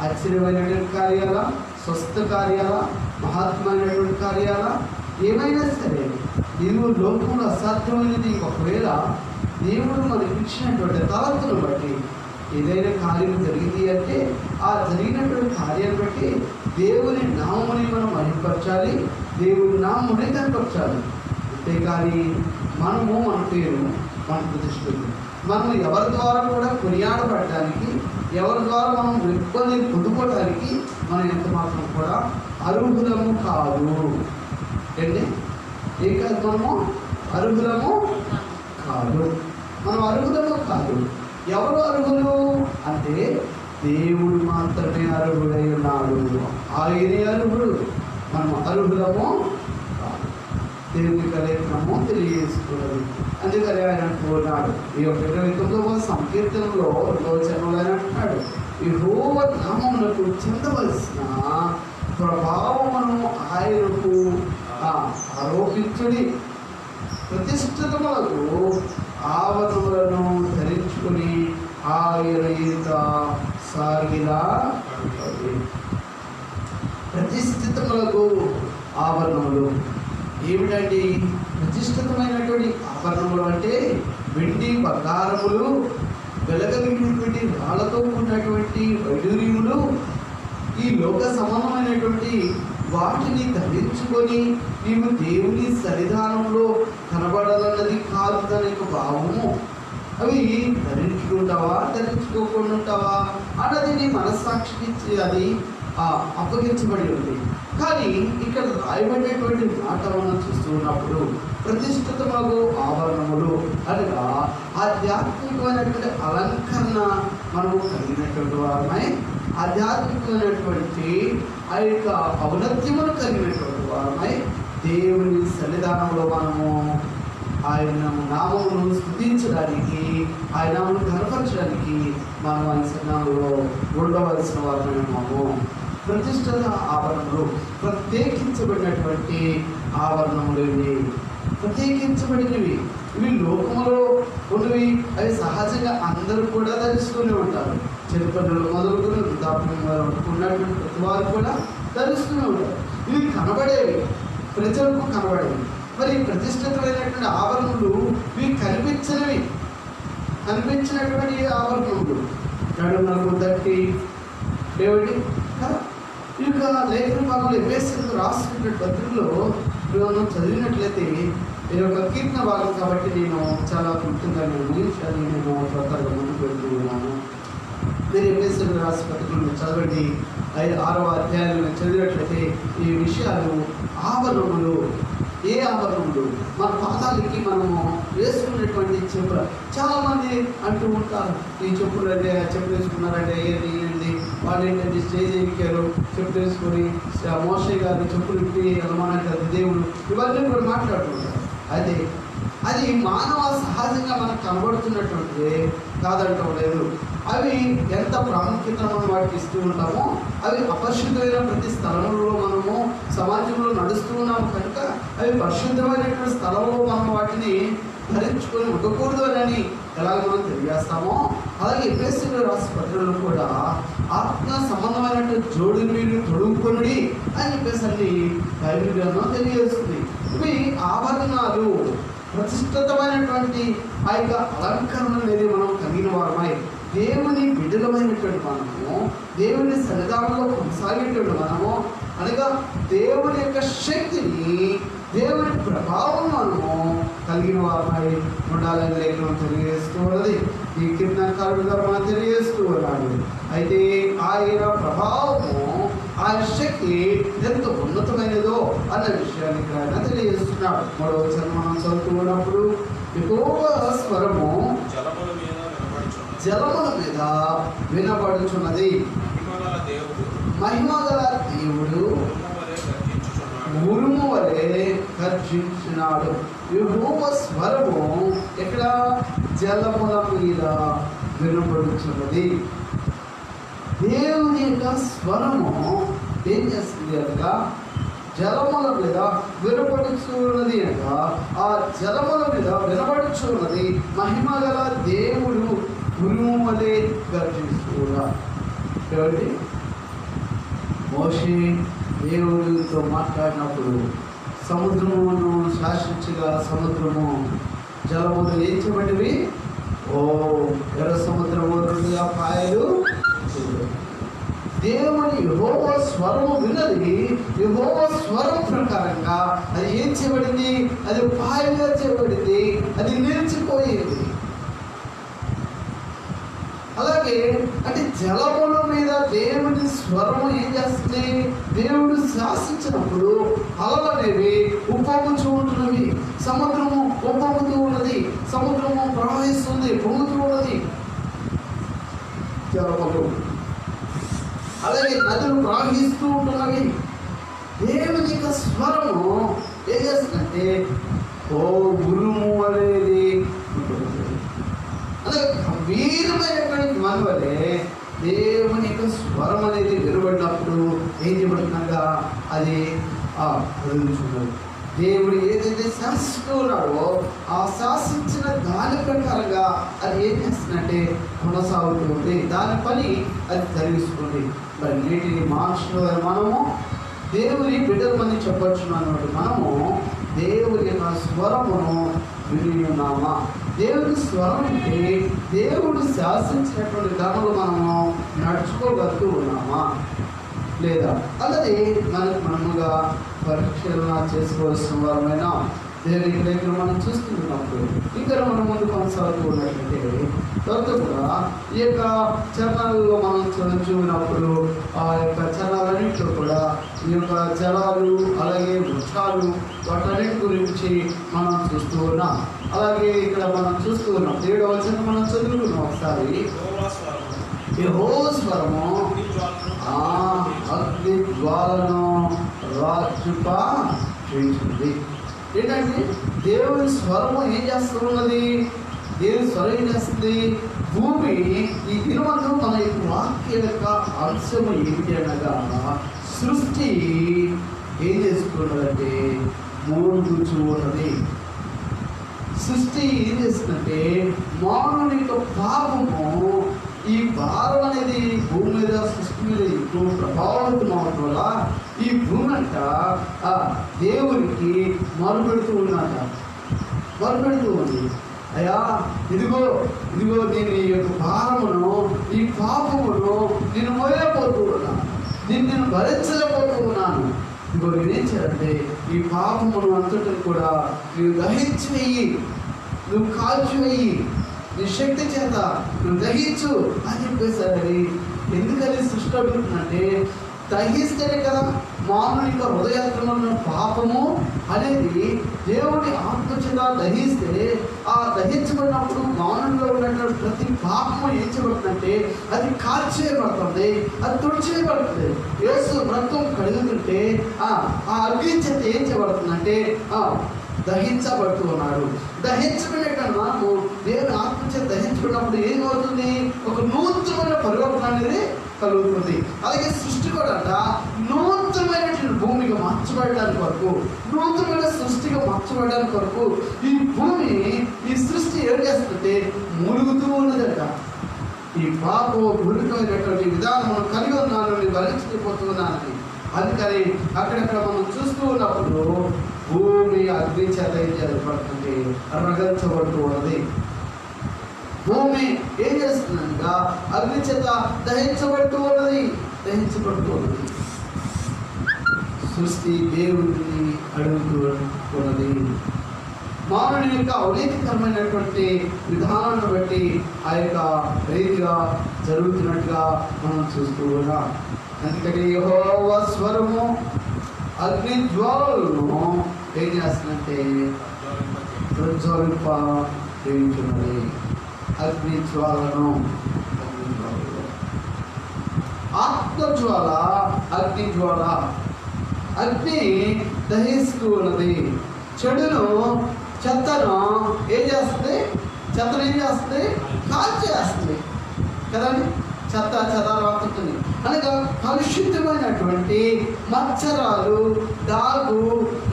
ఆశ్చర్యమైనటువంటి కార్యాల, స్వస్థ కార్యాల, మహాత్మైనటువంటి కార్యాల, ఏమైనా సరే నీవు లోకంలో అసాధ్యమైనది ఒకవేళ దేవుడు మనకి ఇచ్చినటువంటి తలంతును బట్టి ఏదైనా కార్యం జరిగింది అంటే ఆ జరిగినటువంటి కార్యాన్ని బట్టి దేవుని నామముని మనం మహిమపరచాలి, దేవుని నామముని కనపరచాలి. అంతేకాని మనము మన పేరు మన ప్రతిష్ఠితం మనం ఎవరి ద్వారా కూడా కొనియాడబడటానికి, ఎవరి ద్వారా మనం వెప్పని పొందుకోవడానికి మనం ఎంత మాత్రం కూడా అర్హులము కాదు. ఏంటి ఏ కాదు, మనము అర్హులము కాదు, మనం అర్హులము కాదు. ఎవరు అర్హులు అంటే దేవుడు మాత్రమే అర్హుడై ఉన్నాడు, ఆయనే అర్హుడు. మనం అర్హులము కాదు. దేవుని కలేఖనము తెలియజేసుకున్నది. అందుకని ఆయన అంటున్నాడు, ఈ 29వ సంకీర్తనలో 2వ చరణంలో ఆయన అంటున్నాడు, యెహోవా నామమునకు చెందవలసిన ప్రభావమును ఆయనకు ఆరోపించుడి. ప్రతిష్ఠితములకు ఆవరణములను ధరించుకుని ఆయన ఈత సాగిలా. ప్రతిష్ఠితములకు ఆభరణములు ఏమిటండి? ప్రతిష్ఠితమైనటువంటి ఆభరణములు అంటే వెండి బంగారములు, వెలగలిగినటువంటి రాళ్లతో ఉన్నటువంటి వైడూర్యములు, ఈ లోక సమానమైనటువంటి వాటిని ధరించుకొని నీవు దేవుని సన్నిధానంలో కనబడాలన్నది కాదు దాని యొక్క భావము. అవి ధరించుకుంటావా ధరించుకోకుండా ఉంటావా అన్నది నీ మనస్సాక్షికి అది అప్పగించబడి ఉంది. కానీ ఇక్కడ రాయబడినటువంటి మాట మనం చూస్తున్నప్పుడు ప్రతిష్ఠితములకు ఆభరణములు అనగా ఆధ్యాత్మికమైనటువంటి అలంకరణ మనము కలిగినటువంటి వారమై, ఆధ్యాత్మికమైనటువంటి ఆ యొక్క ఔన్నత్యమును కలిగినటువంటి వారమై దేవుని సన్నిధానంలో మనము ఆయన నామమును స్తుతించడానికి, ఆయన నామమును కనపరచడానికి మనం ఆయన సన్నిధానంలో ఉండవలసిన వారమైనాము. ప్రతిష్ఠిత ఆభరణములు, ప్రత్యేకించబడినటువంటి ఆభరణములు ఇవి, ప్రత్యేకించబడినవి. ఇవి లోకంలో ఉన్నవి, అవి సహజంగా అందరూ కూడా ధరిస్తూనే ఉంటారు. చిన్నపిల్లలు మొదలుకొని వృద్ధాప్యం ఉన్నటువంటి ప్రతి వారు కూడా ధరిస్తూనే ఉంటారు. ఇవి కనబడేవి, ప్రజలకు కనబడేవి. మరి ప్రతిష్ఠితమైనటువంటి ఆభరణములు ఇవి కనిపించినటువంటి ఆభరణములు, నడుమునకు దట్టి ఏమిటి కదా. ఈ యొక్క లేఖన భాగంలో ఎఫెసీయులకు రాసినటువంటి పత్రికలో మనం చదివినట్లయితే ఈ యొక్క కీర్తన భాగం కాబట్టి నేను చాలా క్లుప్తంగా ముగించాలని నేను త్వరగా ముందుకు వెళ్తూ ఉన్నాను. మీరు ఎఫెసీయులకు రాసిన పత్రికలు చదవండి. 6వ అధ్యాయంలో చదివినట్లయితే ఈ విషయాలు ఆభరణములు, ఏ ఆభరణములు మన పాదాలకి మనము వేసుకున్నటువంటి చెప్పులు. చాలామంది అంటూ ఉంటారు, ఈ చెప్పులు అంటే చెప్పులు వేసుకున్నారంటే ఏంటి వాళ్ళు ఏంటంటే స్టేజ్ ఎక్కారు చెప్పులు వేసుకొని మోషే గారిని చెప్పులు ఇప్పి అనుమానంటే దేవుడు, ఇవన్నీ కూడా మాట్లాడుతుంటారు. అయితే అది మానవ సహజంగా మనకు కనబడుతున్నటువంటిది కాదంటం లేదు. అవి ఎంత ప్రాముఖ్యత మనం వాటికి ఇస్తూ ఉంటామో, అవి అపరిశుద్ధమైన ప్రతి స్థలంలో మనము సమాజంలో నడుస్తూ ఉన్నాము కనుక అవి పరిశుద్ధమైనటువంటి స్థలంలో మనం వాటిని ధరించుకొని ఉండకూడదు అని ఎలాగ మనం తెలియజేస్తామో, అలాగే ఎఫెసీయులకు రాసిన పత్రికలో కూడా ఆత్మ సంబంధమైనటువంటి జోడుని మీరు తొడుగుకొనుడి అని చెప్పేసి బైబిల్ గ్రంథం తెలియజేస్తుంది. ఇవి ఆభరణాలు, ప్రతిష్ఠితమైనటువంటి ఆ యొక్క అలంకరణ అనేది మనం కలిగిన వారమై దేవుని బిడ్డలమైనటువంటి మనము, దేవుని సన్నిధానంలో కొనసాగేటువంటి మనము, అనగా దేవుని యొక్క శక్తిని, దేవుని ప్రభావం మనము కలిగిన వారమై ఉండాలని లేఖనం తెలియజేస్తూ ఉన్నది. ఈ కీర్తనకారుడు గారు మనం తెలియజేస్తూ ఉన్నాడు. అయితే ఆయన ప్రభావము, ఆయన శక్తి ఎంత ఉన్నతమైనదో అన్న విషయాన్ని ఇక్కడ ఆయన తెలియజేస్తున్నాడు. 3వ వచనం మనం చదువుతున్నప్పుడు యెహోవా స్వరము జలముల మీద వినబడుచున్నది, మహిమగల దేవుడు ఉరుము వలె గర్జించినాడు. యెహోవా స్వరము ఇక్కడ జలముల మీద వినబడుచున్నది. దేవుని యొక్క స్వరము ఏం చేస్తుంది అనగా జలముల మీద వినబడుచున్నది అనగా ఆ జలముల మీద వినబడుచున్నది మహిమ గల దేవుడు ఉరుము వలె గర్జిస్తున్నాడు. కాబట్టి మోషే దేవుడితో మాట్లాడినప్పుడు సముద్రమును శాసించగా సముద్రము జలములు ఏం చేయబడివి? ఎర్ర సముద్రము 2 పాయలు. దేవుని యెహోవా స్వరము విన్నది, యెహోవా స్వరం ప్రకారంగా అది ఏం చేయబడింది? అది పాయలుగా చేయబడింది, అది నిలిచిపోయింది. అలాగే అంటే జలముల మీద దేవుని స్వరము ఏం చేస్తుంది? దేవుడు శాసించినప్పుడు అలలు అనేవి ఉప్పొంగుతూ ఉంటున్నవి, సముద్రము ఉప్పొంగుతూ ఉన్నది, సముద్రము ప్రవహిస్తుంది, పొంగుతూ ఉన్నది జలములు. అలాగే నదులు ప్రవహిస్తూ ఉంటున్నవి. దేవుని యొక్క స్వరము ఏం చేస్తుందంటే ఉరుము అనేది అలాగే గంభీరమైనటువంటి మనవలే దేవుని యొక్క స్వరం అనేది వెలువడినప్పుడు ఏం చేయబడుతుందనగా అది కదులుచున్నది. దేవుడు ఏదైతే శాసిస్తూ ఉన్నాడో ఆ శాసించిన దాని ప్రకారంగా అది ఏం చేస్తుందంటే కొనసాగుతుంది, దాని పని అది జరిగిస్తుంది. మరి నేటి మనుషులు మనము దేవుని బిడ్డలమని చెప్పొచ్చున్నాను. మనము దేవుని యొక్క స్వరమును విని ఉన్నామా? దేవుని స్వరం అంటే దేవుడు శాసించినటువంటి విధానంలో మనము నడుచుకోగలుగుతూ ఉన్నామా లేదా అన్నది మనముగా పరిశీలన చేసుకోవాల్సిన వారమైనా దేవుని లేఖను మనం చూస్తున్నప్పుడు ఇంకా మనం ముందు కొనసాగుతూ ఉన్నట్లయితే తర్వాత కూడా ఈ యొక్క చరణాలలో మనం చూసినప్పుడు ఆ యొక్క చరణాలన్నింటిలో కూడా ఈ యొక్క జలాలు అలాగే వృక్షాలు వాటన్నిటి గురించి మనం చూస్తూ ఉన్నాం. అలాగే ఇక్కడ మనం చూస్తూ ఉన్నాం 7వ వచనం మనం చదువుకున్నాం ఒకసారి. యెహోవా స్వరము అగ్ని జ్వాలను రాజుప చేయించింది. ఏంటంటే దేవుని స్వరము ఏం చేస్తూ ఉన్నది? దేవుని స్వరం ఏం చేస్తుంది? భూమి ఈ దినమందు మన యొక్క వాక్య యొక్క అంశము ఏమిటి అనగా సృష్టి ఏం చేసుకున్నదంటే మూడుచూ ఉన్నది. సృష్టి ఏం చేస్తుందంటే మానవుని యొక్క పాపము, ఈ భారం అనేది భూమి మీద సృష్టి మీద ఎక్కువ ప్రభావితం అవడం వల్ల ఈ భూమి అంట దేవునికి మొరపెడుతూ ఉన్నట, మొరపెడుతూ ఉంది. అయ్యా ఇదిగో ఇదిగో నేను ఈ యొక్క భారమును, ఈ పాపమును నేను మోయలేకపోతూ ఉన్నాను, నేను భరించలేకపోతూ ఉన్నాను. ఇదిగో నేనేం చేయాలంటే ఈ పాపమును అంతటిని కూడా నువ్వు దహించి వెయ్యి, నువ్వు కాల్చి వెయ్యి, నీ శక్తి చేత నువ్వు దహించు అని చెప్పేసరి. ఎందుకని సృష్టి అడుగుతుందంటే దహిస్తేనే కదా మానవుని యొక్క హృదయాత్రలో ఉన్న పాపము అనేది దేవుడి ఆత్మచేత దహిస్తే, ఆ దహించబడినప్పుడు మానవులో ఉన్నటువంటి ప్రతి పాపము ఏం చేయబడుతుందంటే అది కాల్చేయబడుతుంది, అది తుడిచేయబడుతుంది. యేసు రక్తం కడుగుతుంటే ఆ అగ్ని చేత ఏం చేయబడుతుందంటే దహించబడుతూ ఉన్నాడు. దహించబడే మనము దేవుని ఆత్మచేత దహించబడినప్పుడు ఏమవుతుంది? ఒక నూతనమైన పరివర్తన అనేది కలుగుతుంది. అలాగే సృష్టి కూడా నూతనమైనటువంటి భూమిగా మార్చబడడానికి వరకు, నూతనమైన సృష్టిగా మార్చబడడానికి వరకు ఈ భూమి, ఈ సృష్టి ఏం చేస్తుంటే ములుగుతూ ఉన్నదట. ఈ పాపం గురికమైనటువంటి విధానం కలిగి ఉన్నాను, భరించకపోతున్నానని. అందుకని అక్కడక్కడ మనం చూస్తూ ఉన్నప్పుడు భూమి అగ్ని చేత ఏం చేయబడుతుంది? రగల్చబడుతూ ఉన్నది. భూమి ఏం చేస్తుందనగా అగ్ని చేత దహించబడుతూ ఉన్నది. సృష్టి దేవుడిని అడుగుతూ ఉన్నది. మానవుని యొక్క అవినీతికరమైనటువంటి విధానాన్ని బట్టి ఆ యొక్క రీతిగా జరుగుతున్నట్టుగా మనం చూస్తూ ఉన్నాం. అందుకని యెహోవా స్వరము అగ్ని జ్వాలలను ఏం చేస్తుందంటే ప్రజ్వలింపజేయుచున్నది. అగ్ని జ్వాలను, ఆత్మజ్వాల, అగ్ని జ్వాల. అగ్ని దహిస్తూ ఉన్నది. చెడును, చెత్తను ఏం చేస్తుంది? చెత్తను ఏం చేస్తుంది? కాల్చేస్తుంది కదండి. చెత్త చెదాలు అనగా కలుషితమైనటువంటి మచ్చరాలు, డాగు,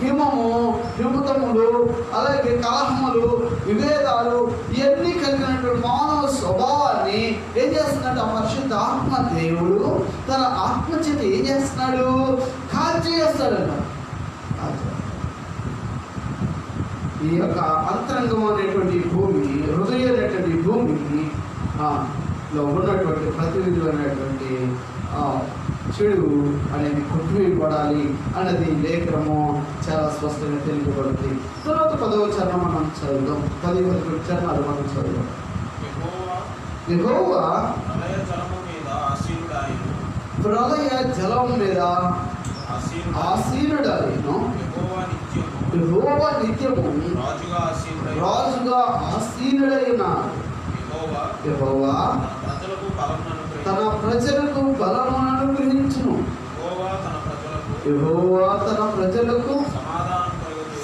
హిమతములు, అలాగే కలహములు, విభేదాలు ఇవన్నీ కలిగినటువంటి మానవ స్వభావాన్ని ఏం చేస్తున్నాడు? ఆ పరిశుద్ధ ఆత్మ దేవుడు తన ఆత్మ చేత ఏం చేస్తున్నాడు? కాల్చేస్తాడట. ఈ యొక్క అంతరంగం అనేటువంటి భూమి, హృదయం అనేటువంటి భూమిని లో ఉన్నటువంటి ప్రతినిధులైనటువంటి చెడు అనేది కొట్టివేయబడాలి అన్నది లేఖనము చాలా స్పష్టంగా తెలియబడుతుంది. తర్వాత 10వ చరణం మనం చదువుదాం. 10 చరణాలు మనం చదువుదాం. యెహోవా ప్రళయ జలం మీద ఆసీనుడాయను. యెహోవా నిత్యము రాజుగా ఆసీనుడైనాడు. యెహోవా తన ప్రజలకు బలమును అనుగ్రహించును. యెహోవా తన ప్రజలకు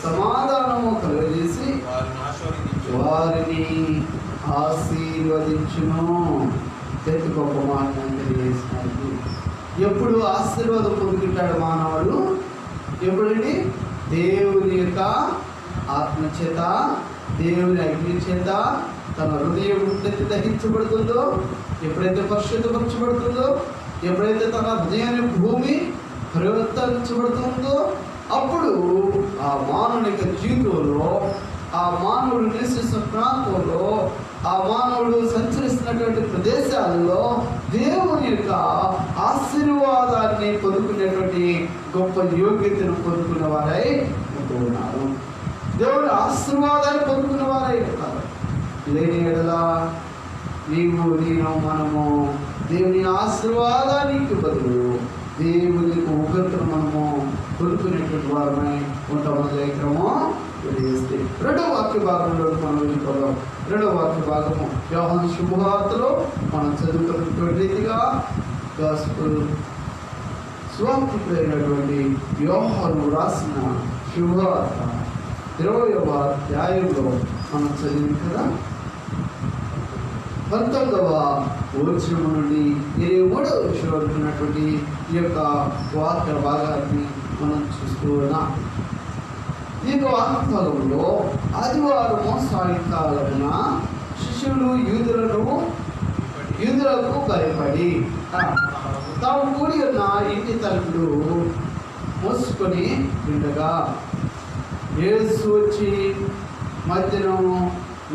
సమాధానము కలుగజేసి వారిని ఆశీర్వదించును. ఎంత గొప్ప మాట తెలియజేసినాడు. ఎప్పుడు ఆశీర్వాదం పొందుకుంటాడు మానవుడు? ఎప్పుడండి? దేవుని యొక్క ఆత్మచేత, దేవుని అగ్ని చేత తన హృదయం ఎప్పుడైతే దహించబడుతుందో, ఎప్పుడైతే పరిశుద్ధపరచబడుతుందో, ఎప్పుడైతే తన హృదయాన్ని భూమి పరివర్తించబడుతుందో, అప్పుడు ఆ మానవుని యొక్క జీవితంలో, ఆ మానవుడు నివసిస్తున్న ప్రాంతంలో, ఆ మానవుడు సంచరిస్తున్నటువంటి ప్రదేశాల్లో దేవుని యొక్క ఆశీర్వాదాన్ని పొందుకునేటువంటి గొప్ప యోగ్యతను పొందుకున్న వారై ఉంటున్నారు. దేవుడి ఆశీర్వాదాన్ని పొందుకున్న వారై ఉంటారు. లేని ఎడల నేను మనము దేవుని ఆశీర్వాదానికి బదులు దేవుని ఉగ్రతను మనము పొందుకునేటువంటి వారమై ఉంటామని లేఖనము తెలియజేస్తే, 2వ వాక్య భాగంలో మనం వెళ్ళిపోదాం. 2వ వాక్య భాగము యోహాను శుభవార్తలో మనం చదువుకున్నటువంటి రీతిగా గాస్పెల్ స్వార్థకుడైనటువంటి యోహాను రాసిన శుభవార్త 20వ అధ్యాయంలో మనం చదివి కదా, 19వ వచనం నుండి 23వ వచనం వరకు ఉన్నటువంటి ఈ యొక్క వాక్య భాగాన్ని మనం చూస్తూ ఉన్నాం. ఈ వాక్యంలో ఆదివారము సాయంకాలమున శిష్యులు యూదులకు భయపడి తాము కూడి ఉన్న ఇంటి తలుపులు మూసుకొని ఉండగా యేసు వచ్చి మధ్యను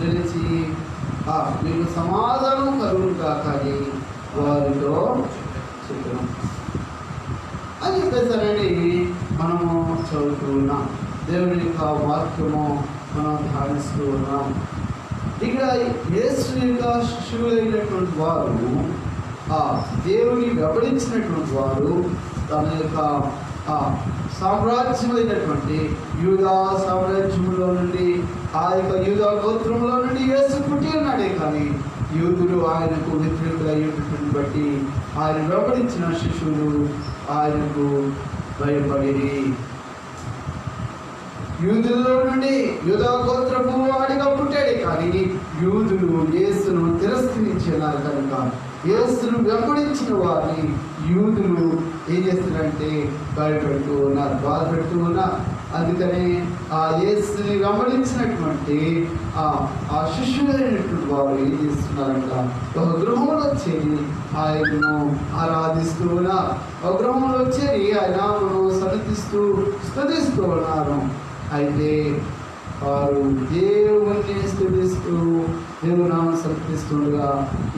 నిలిచి మీకు సమాధానం కలుగును కాక అని వారితో చెప్పాను అని చెప్పేసరని మనము చదువుతూ ఉన్నాం. దేవుని యొక్క వాక్యము మనం ధ్యానిస్తూ ఉన్నాం. ఇక్కడ యేసు యొక్క శిష్యులైనటువంటి వారు దేవుని వెంబడించినటువంటి వారు తన యొక్క సామ్రాజ్యమైనటువంటి యూదా సామ్రాజ్యంలో నుండి ఆ యొక్క యూదా గోత్రంలో నుండి యేసు పుట్టి ఉన్నాడే, కానీ యూదులు ఆయనకు వ్యతిరేకులైనటువంటి బట్టి ఆయన వెంబడించిన శిష్యులు ఆయనకు భయపడి యూదుల్లో నుండి యూదా గోత్రపు వాడిగా పుట్టాడే, కానీ యూదులు యేసును తిరస్కరించినారు కనుక యేసును వెంబడించిన వారిని యూదులు ఏం చేస్తున్నారంటే భయపెడుతూ ఉన్నారు, బాధపెడుతూ ఉన్నారు. అందుకని ఆ యేసుని వెంబడించినటువంటి ఆ శిష్యులైనటువంటి వారు ఏం చేస్తున్నారంట, ఒక గృహంలో చేరి ఆయనను ఆరాధిస్తూ ఉన్నారు. ఒక గృహంలో చేరి ఆయనను స్తుతిస్తూ ఉన్నారు. అయితే వారు దేవుణ్ణి స్తుతిస్తూ దేవునామం సమర్పిస్తుండగా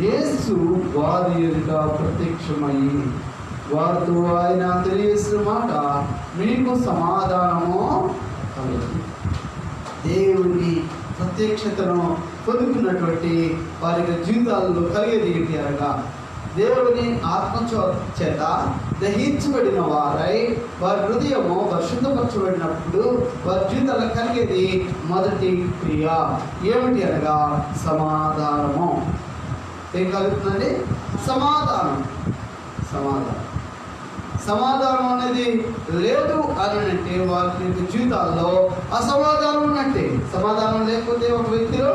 యేసు వారి ఎదుట ప్రత్యక్షమయ్యి వారితో ఆయన తెలియజేసిన మాట, మీకు సమాధానము కలుగును. దేవుని ప్రత్యక్షతను పొందుకున్నటువంటి వారి జీవితాల్లో కలిగేది ఏంటి అనగా, దేవుని ఆత్మ చేత దహించబడిన వారై వారి హృదయము పరిశుద్ధపరచబడినప్పుడు వారి జీవితాల్లో కలిగేది మొదటి క్రియ ఏమిటి అనగా సమాధానము. ఏం కలుగుతుందండి? సమాధానం అనేది లేదు అని అంటే వారి జీవితాల్లో అసమాధానం ఉన్నట్టే. సమాధానం లేకపోతే ఒక వ్యక్తిలో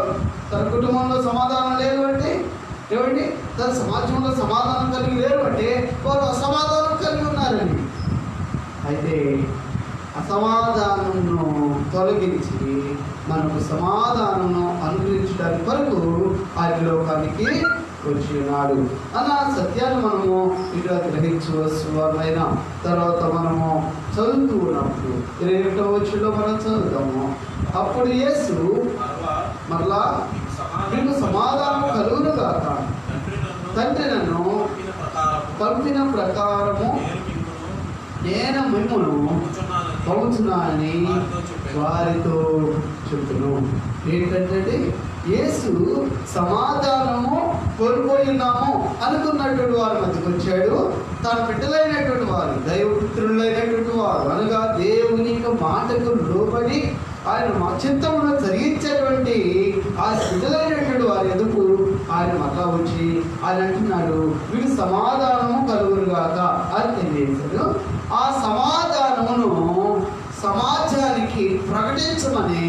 తన కుటుంబంలో సమాధానం లేదు అంటే ఏమండి, తన సమాజంలో సమాధానం కలిగి లేరు అంటే వారు అసమాధానం కలిగి ఉన్నారండి. అయితే అసమాధానంను తొలగించి మనకు సమాధానం అనుగ్రహించడానికి వరకు ఆయన లోకానికి వచ్చి ఉన్నాడు అన్న సత్యాన్ని మనము ఇక్కడ గ్రహించవచ్చు. వాళ్ళైనా తర్వాత మనము చదువుతూ ఉన్నప్పుడు 21వ వచనంలో మనం చదువుతాము, అప్పుడు యేసు మరలా మీకు సమాధానం కలుగును గాక, తండ్రి నన్ను పంపిన ప్రకారము నేను మిమ్మల్ని పంపుతున్నానని వారితో చెప్తును. ఏంటంటే యేసు సమాధానము కోల్పోయి ఉన్నాము అనుకున్నటువంటి వారి మధ్యకు వచ్చాడు. తన బిడ్డలైనటువంటి వారు దైవపుత్రులైనటువంటి వారు అనగా దేవుని మాటకు లోబడి ఆయన చిత్తంలో జరిగించేటువంటి ఆ బిడ్డలైనటువంటి వారి ఎదుగు ఆయన మళ్ళా వచ్చి ఆయన అంటున్నాడు, మీకు సమాధానము కలుగురుగాక అని తెలియజేశాడు. ఆ సమాధానమును సమాజానికి ప్రకటించమని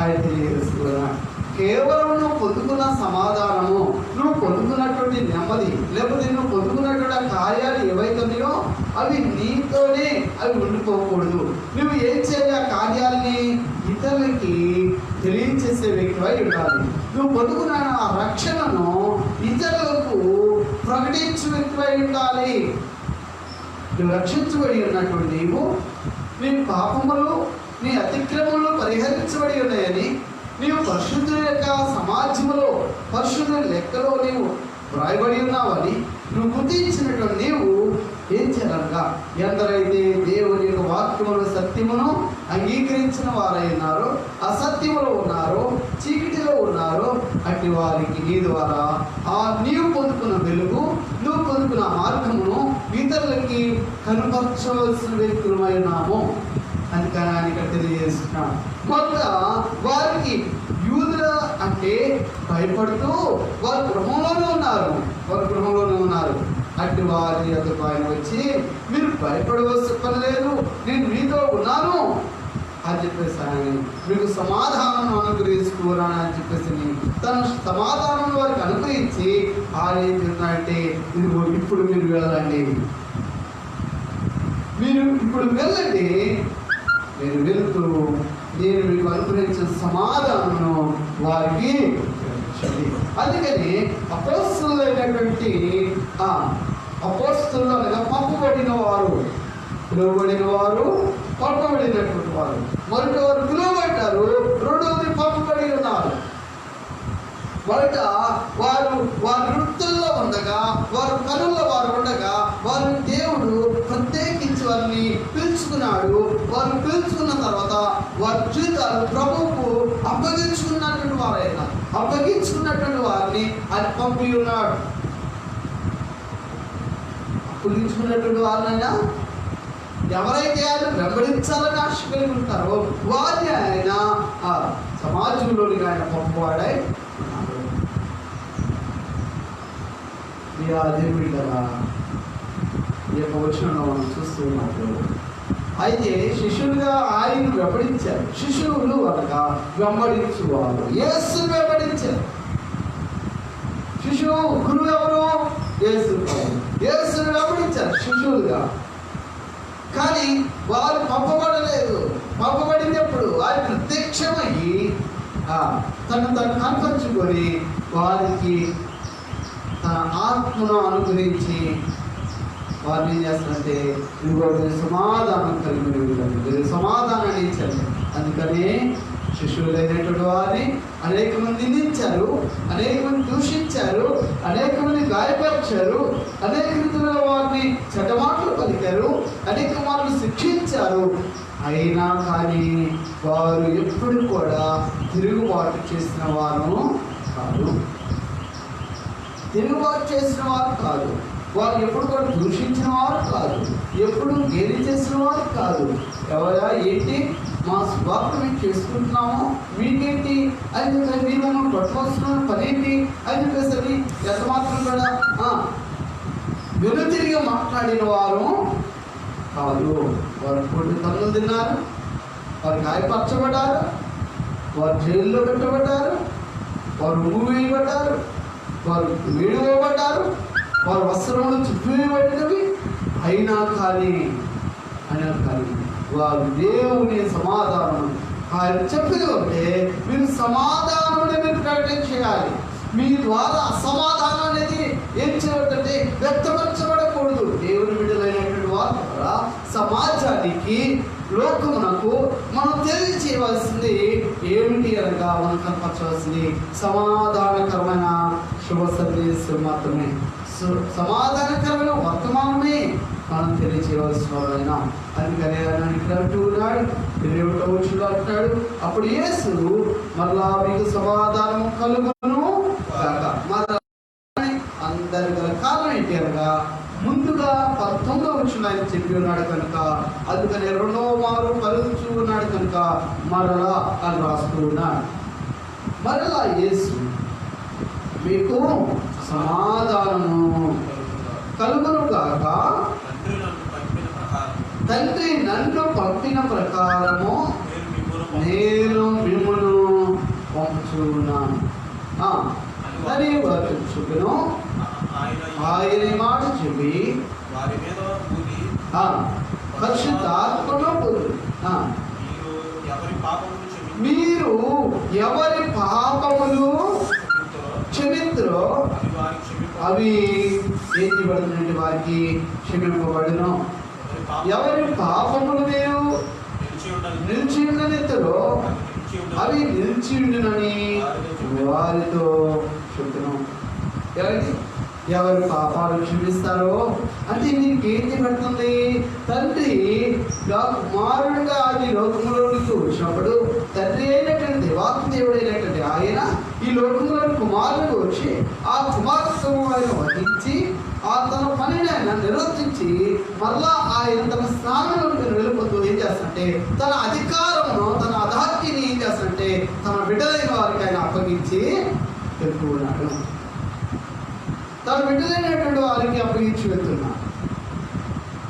ఆయన తెలియజేస్తున్నాడు. కేవలం నువ్వు పొందుకున్న సమాధానము, నువ్వు పొందుకున్నటువంటి నెమ్మది, లేకపోతే నువ్వు పొందుకున్నటువంటి కార్యాలు ఏవైతున్నాయో అవి నీతోనే అవి ఉండిపోకూడదు. నువ్వు ఏం చేయాలి? ఆ కార్యాలని ఇతరులకి తెలియచేసే వ్యక్తివై ఉండాలి. నువ్వు పొందుకున్న ఆ రక్షణను ఇతరులకు ప్రకటించే వ్యక్తివై ఉండాలి. నువ్వు రక్షించబడి ఉన్నటువంటి నీ పాపములు నీ అతిక్రమములు పరిహరించబడి ఉన్నాయని, నీవు పరిశుద్ధుల యొక్క సమాజంలో పరిశుద్ధుల లెక్కలో నీవు వ్రాయబడి ఉన్నావని నువ్వు గుర్తించినటువంటి నీవు ఏం చేయాలనగా, ఎందరైతే దేవుని యొక్క వాక్యమును సత్యమును అంగీకరించిన వారై ఉన్నారో, అసత్యములో ఉన్నారో, చీకటిలో ఉన్నారో అట్టి వారికి నీ ద్వారా నీవు పొందుకున్న వెలుగు, నువ్వు పొందుకున్న మార్గమును ఇతరులకి కనపరచవలసిన వ్యక్తులమై ఉన్నాము అని కానీ ఇక్కడ తెలియజేస్తున్నాను. కొంత వారికి యూదుల అంటే భయపడుతూ వారు గృహంలోనే ఉన్నారు. అట్టి వారి యొక్క ఆయన వచ్చి, మీరు భయపడవలసిన పని లేదు, నేను మీతో ఉన్నాను అని చెప్పేసి ఆయన మీకు సమాధానం అనుగ్రహించుకోరాను అని చెప్పేసి తన సమాధానం వారికి అనుగ్రహించి ఆయన ఏం చెప్తున్నారంటే, ఇదిగో ఇప్పుడు మీరు వెళ్ళండి, మీరు వెళుతూ నేను మీకు అనుగ్రహించిన సమాధానం వారికి. అందుకని అపోస్తలులైనటువంటి అపోస్తలు అనగా పంపబడిన వారు, పిలువబడిన వారు, పంపబడినటువంటి వారు. మొదటి వారు పిలువబడ్డారు, రెండవది పంపబడి ఉన్నారు. బయట వారి వృత్తుల్లో ఉండగా, వారి పనుల్లో వారు ఉండగా, వారు దేవుడు ప్రత్యేకించి వారిని పిలుచుకున్నాడు. వారు పిలుచుకున్న తర్వాత వారి జీవితాలు ప్రభువుకు అప్పగించుకున్నటువంటి వారిని ఆయన పంపి ఉన్నాడు. అప్పగించుకున్నటువంటి వారినైనా ఎవరైతే ఆయన వెంబడించాలని ఆశ కలిగి ఉంటారో వారిని ఆయన సమాజంలోనికి ఆయన పంపవాడై ఉన్నాడు. దేవుడి కదా ఈ యొక్క వచనంలో మనం చూస్తూ ఉన్నప్పుడు అయితే శిష్యులుగా ఆయన వెంబడించారు. శిష్యులు అనగా వెంబడించువారు, యేసును వెంబడించారు. శిశువు గురువు ఎవరు? యేసు. యేసును వెంబడించారు శిష్యులుగా. కానీ వారు పంపబడలేదు. పంపబడింది ఎప్పుడు? ఆయన ప్రత్యక్షమయ్యి తను కనపరుచుకొని వారికి తన ఆత్మను అనుగ్రహించి వారిని ఏం చేస్తారంటే, ఇదిగో మీరు సమాధానం కలిగి మీరు సమాధానాన్ని ఇచ్చారు. అందుకనే శిష్యులైనటువంటి వారిని అనేక మంది నిందించారు, అనేక మంది దూషించారు, అనేక మంది గాయపరిచారు, అనేక రీతిలో వారిని చెడ్డమాటలు పలికారు, అనేక మార్లు శిక్షించారు. అయినా కానీ వారు ఎప్పుడు కూడా తిరుగుబాటు చేసిన వారు కాదు. తిరుగుబాటు చేసిన వారు కాదు. వారు ఎప్పుడు కూడా దూషించిన వారు కాదు. ఎప్పుడు గేలి చేసిన వారు కాదు. ఎవరా ఏంటి మా స్వార్థం మేము చేసుకుంటున్నాము, మీకేంటి అని మీరు మనం పట్టుకోవాల్సిన పనేంటి అని చెప్పేసి ఎంత మాత్రం కూడా వెనుతిరిగి మాట్లాడిన వారు కాదు. వారు కొన్ని తన్నులు తిన్నారు, వారు గాయపరచబడ్డారు, వారు జైల్లో పెట్టబడ్డారు, వారు ఉమ్ము వేయబడ్డారు, వారు వేడిపోబడ్డారు, వారు వస్త్రములు చుట్టువేయబడినవి. అయినా కానీ వారు దేవుని సమాధానం ఆయన చెప్పేది ఉంటే మీరు సమాధానం మీరు ప్రకటన చేయాలి. మీ ద్వారా అసమాధానం అనేది ఏం చేయబడంటే వ్యక్తపరచబడకూడదు. దేవుని బిడ్డలైనటువంటి వారి ద్వారా సమాజానికి, లోకమునకు మనం తెలియచేయవలసింది ఏమిటి అనగా మనం కనపరచవలసింది సమాధానకరమైన శుభ సందేశం మాత్రమే. సమాధానకరమైన వర్తమానమే మనం తెలియచేయవలసిన వాళ్ళైనా. అందుకనే ఆయన ఇక్కడ అంటూ ఉన్నాడు, 21వ వచనంలో అంటున్నాడు, అప్పుడు యేసు మరలా మీకు సమాధానం కలుగును కాక. అందరి గల కారణం ఏంటి అనగా ముందుగా 19వ వచనంలో ఆయన చెప్పి ఉన్నాడు కనుక, అందుకని 2వ మారు పలుకుతూ ఉన్నాడు కనుక మరలా అని రాస్తూ ఉన్నాడు. మరలా యేసు మీకు సమాధానము కలుగును కాక, తండ్రి నన్ను పంపిన ప్రకారము నేను మిమ్మును పంపుచున్నాను అని వారు చెప్పిను. ఆయన మాట చెప్పి పరిశుద్ధాత్మలో మీరు ఎవరి పాపములు క్షమిత్రో అవి ఏం చేయబడుతుందంటే వారికి క్షమింపబడును. ఎవరి పాపములు మీరు నిలిచి ఉండనిద్దరో అవి నిలిచి ఉండునని వారితో చెప్తున్నాం. ఎవరి పాపాలు క్షమిస్తారో అంటే మీకు ఏం చేయబడుతుంది? తండ్రి కుమారుడుగా అది లోకంలోనికి వచ్చినప్పుడు తండ్రి అయినటువంటి వాసుదేవుడు అయినటువంటి ఆయన ఈ లోకంలోని కుమారుడు వచ్చి ఆ కుమారత్వం ఆయన వహించి తన పనిని ఆయన నిర్వర్తించి మళ్ళా ఆయన తన స్థానంలోకి వెళ్ళిపోతూ ఏం చేస్తాడంటే తన అధికారమును, తన అధార్తిని ఏం చేస్తాడంటే తన బిడ్డలైన వారికి ఆయన అప్పగించి వెళ్తూ ఉన్నాడు. తన బిడ్డలైనటువంటి వారికి అప్పగించి వెళ్తున్నాడు.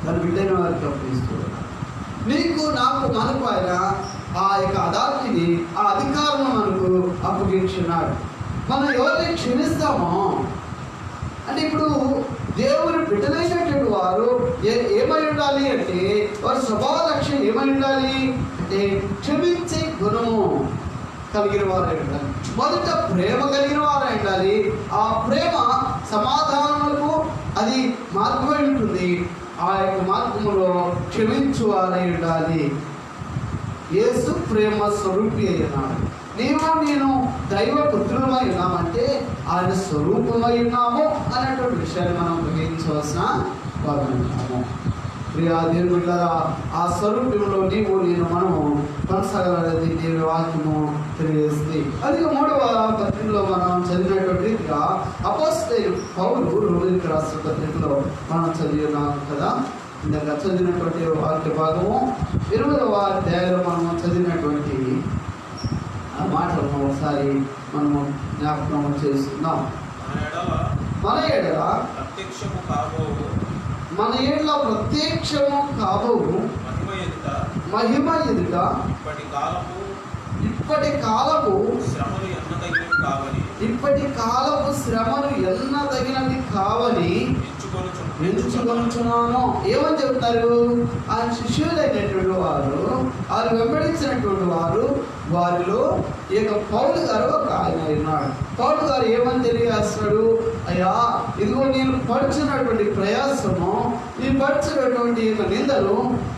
తన బిడ్డైన వారికి అప్పగిస్తూ ఉన్నాడు. నీకు నాకు మనకు ఆయన ఆ యొక్క అధార్తిని, ఆ అధికారం మనకు అప్పగించున్నాడు. మనం ఎవరిని క్షమిస్తామో అంటే ఇప్పుడు దేవుని బిడ్డలైనటువంటి వారు ఏమై ఉండాలి అంటే వారి స్వభావ లక్ష్యం ఏమై ఉండాలి అంటే క్షమించే గుణము కలిగిన వారై ఉండాలి. మొదట ప్రేమ కలిగిన వారై ఉండాలి. ఆ ప్రేమ సమాధానములకు అది మార్గమై ఉంటుంది. ఆ యొక్క మార్గంలో క్షమించు వారై ఉండాలి. యేసు ప్రేమ స్వరూపి అయినాడు. నీవు నేను దైవ పుత్రులమై ఉన్నామంటే ఆయన స్వరూపమై ఉన్నాము అనేటువంటి విషయాన్ని మనం గ్రహించవలసిన వారు. ప్రియా దేవుని బిడ్డలారా, ఆ స్వరూపంలో నీవు నేను మనము కొనసాగాలనేది దేవుని వాక్యము తెలియజేస్తుంది. అది 3వ పత్రికలో మనం చదివినటువంటి రీతిగా అపోస్తలుడైన పౌలు రోమీయులకు రాసిన పత్రికలో మనం చదివినాం కదా. ఇందాక చదివినటువంటి వాక్య భాగము 20వ అధ్యాయంలో మనము చదివినటువంటి ఆ మాటలను ఒకసారి మనము జ్ఞాపకం చేసుకుందాం. మన ఎడల ప్రత్యక్షము కాబోవు మన ఏళ్ళ ప్రత్యక్షము కాబోవు మహిమ ఎదుట ఇప్పటి కాలపు శ్రమలు ఎన్నదగినవి కావని ఎంచుకొనుచున్నాను. ఏమని చెప్తారు? ఆయన శిష్యులైనటువంటి వారు వెంబడించినటువంటి వారిలో ఈ యొక్క పౌలు గారు ఒక ఆయన ఉన్నాడు. పౌలు గారు ఏమని తెలియజేస్తున్నాడు? అయ్యా, ఇదిగో నేను పడుచున్నటువంటి ప్రయాసము, ఈ పడుచున్నటువంటి యొక్క నిందలు,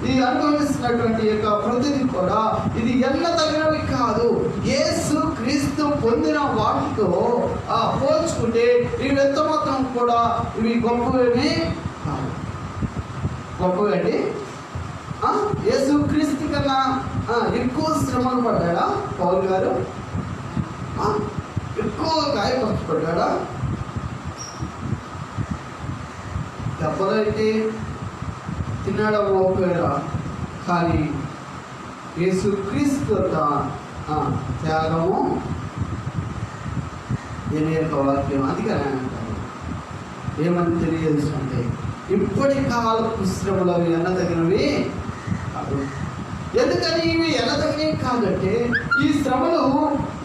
ఈ అనుభవిస్తున్నటువంటి యొక్క ప్రతిదీ కూడా ఇది ఎన్న తగినవి కాదు. యేసు క్రీస్తు పొందిన వాటితో పోల్చుకుంటే ఇవి ఎంత మాత్రం కూడా ఇవి గొప్పవేమీ కాదు. గొప్పవండి. యేసు క్రీస్తు కన్నా ఎక్కువ శ్రమలు పడ్డాడా పౌలు గారు? ఎక్కువ గాయపరచబడ్డాడా? దెబ్బలైతే తిన్నాడా ఒకవేళ, కానీ యేసు క్రీస్తు త్యాగము దేని యొక్క వాక్యం అదిగానే అంటారు. ఏమని తెలియజేస్తుంటే ఇప్పటి కాలపు శ్రమలు అవి ఎన్నదగినవి కాదు. ఎందుకని ఇవి ఎన్నదగినవి కాదంటే ఈ శ్రమలు,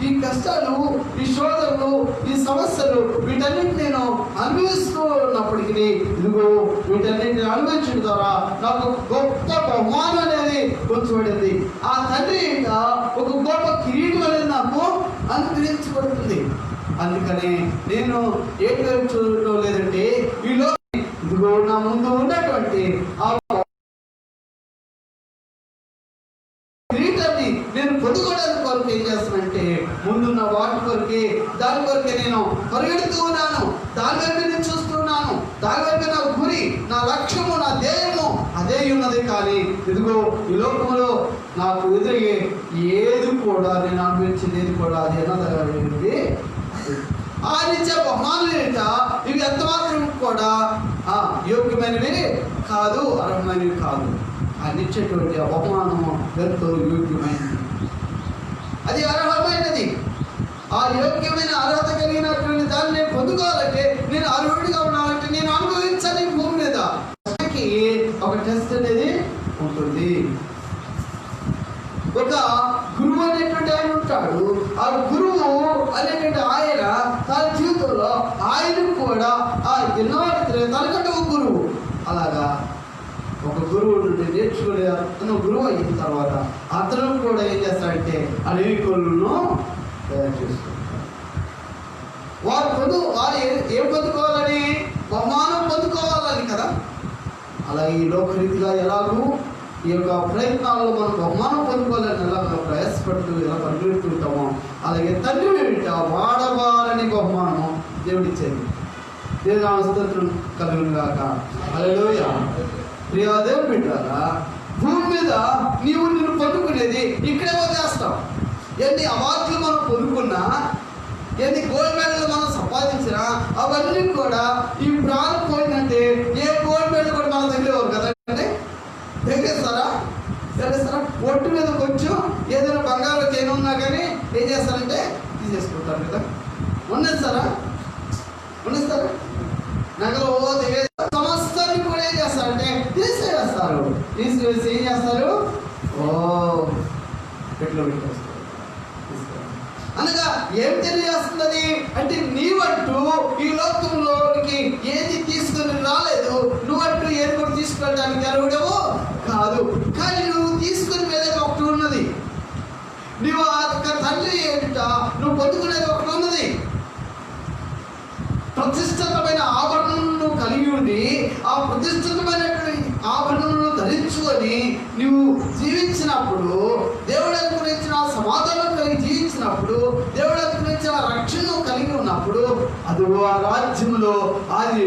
ఈ కష్టాలు, ఈ శోధనలు, ఈ సమస్యలు వీటన్నిటి నేను అనుభవిస్తూ ఉన్నప్పటికీ ఇదిగో వీటన్నిటిని అనుభవించడం ద్వారా నాకు గొప్ప బహుమానం అనేది ఉంచబడింది. ఆ తండ్రి ఒక గొప్ప కిరీటం అనేది నాకు అనుగ్రహించబడుతుంది. అందుకని నేను ఏం చూడటం లేదంటే ఈలో ఇదిగో నా ముందు ఉన్నటువంటి ఆ కిరీటాన్ని నేను పొందుకోవడానికి కొరకు ఏం చేస్తానంటే ముందున్న వాటి కొరకే, దాని కొరకే నేను పరిగెడుతూ ఉన్నాను. దాని వైపు నేను చూస్తున్నాను. దాని వైపు నా గురి, నా లక్ష్యము, నా ధ్యేయము అదే ఉన్నది. కానీ ఇదిగో ఈ లోకంలో నాకు ఎదురయ్యే ఏది కూడా నేను అనుభవించేది ఏది కూడా అది ఎన్నది ఆనిచ్చే బహుమానులు ఏంట ఇవి ఎంత మాత్రం కూడా యోగ్యమైనవి కాదు, అర్హమైనవి కాదు. అన్నిచ్చేటువంటి బహుమానము ఎంతో యోగ్యమైనది, అది అర్హమైనది. ఆ యోగ్యమైన అర్హత కలిగినటువంటి దాన్ని నేను పొందుకోవాలంటే, నేను అర్హుడిగా ఉండాలంటే నేను అనుభవించాలి భూమి మీద. ఒక టెస్ట్ అనేది ఉంటుంది. ఒక గురువు అనేటువంటి ఆయన ఉంటాడు. ఆ గురువు అనేటువంటి ఆయన తన జీవితంలో ఆయనకు కూడా ఎన్నో తనకంటే ఒక గురువు. అలాగా ఒక గురువు నుండి నేర్చుకునే అతను గురువు అయిన తర్వాత అతను కూడా ఏం చేస్తాడంటే అనేకులను తయారు చేసుకుంటారు. వారు ఏం పొందుకోవాలని? బహుమానం పొందుకోవాలని కదా. అలాగే ఈ లోకరీతిగా ఎలాగూ ఈ యొక్క ప్రయత్నాల్లో మనం బహుమానం పొందుకోవాలని ఎలా ప్రయాసపడుతూ ఎలా పరిగెడుతుంటామో అలాగే తండ్రి వెంట వాడబారని బహుమానము దేవుడిచ్చేది. దేవుని స్తోత్రం కలుగును గాక. హల్లెలూయా. ప్రియా దేవుని బిడ్డలారా, భూమి మీద నిన్ను పొందుకునేది ఇక్కడే వదిలేస్తాం. ఎన్ని అవార్డులు మనం పొందుకున్నా, ఎన్ని గోల్డ్ మెడల్ మనం సంపాదించినా అవన్నీ కూడా ఈ ప్రాణం పోయిందంటే ఏ గోల్డ్ మెడల్ కూడా మన దగ్గర ఎవరు కదా అంటే తెగేస్తారా? ఒట్టు మీద కొంచెం ఏదైనా బంగారు చైన్ ఉన్నా కానీ ఏం చేస్తారంటే తీసేసుకుంటారు కదా. ఉన్నస్తారా? నగలు సమస్తాన్ని కూడా ఏం చేస్తారంటే తీసేస్తారు. తీసివేసి ఏం చేస్తారు? పెట్లో పెట్టేస్తారు. అనగా ఏం తెలియజేస్తున్నది అంటే నీవంటూ ఈ లోకంలోనికి ఏది తీసుకుని రాలేదు. నువ్వంటూ ఏది కూడా తీసుకురావడానికి అర్హుడేమో కాదు. కానీ నువ్వు తీసుకుని వెళ్ళేది ఒకటి ఉన్నది. నువ్వు తండ్రి ఏంట నువ్వు పొందుకునేది ఒకటి ఉన్నది. ప్రతిష్ఠితమైన ఆభరణను కలిగి ఉండి ఆ ప్రతిష్ఠితమైనటువంటి ఆభరణను ధరించుకొని నువ్వు జీవించినప్పుడు, దేవుడు గురించిన సమాధానం కలిగి జీవించినప్పుడు ఉన్నప్పుడు, దేవుడు అనుగ్రహించిన రక్షణ కలిగి ఉన్నప్పుడు, అది ఆ రాజ్యంలో అది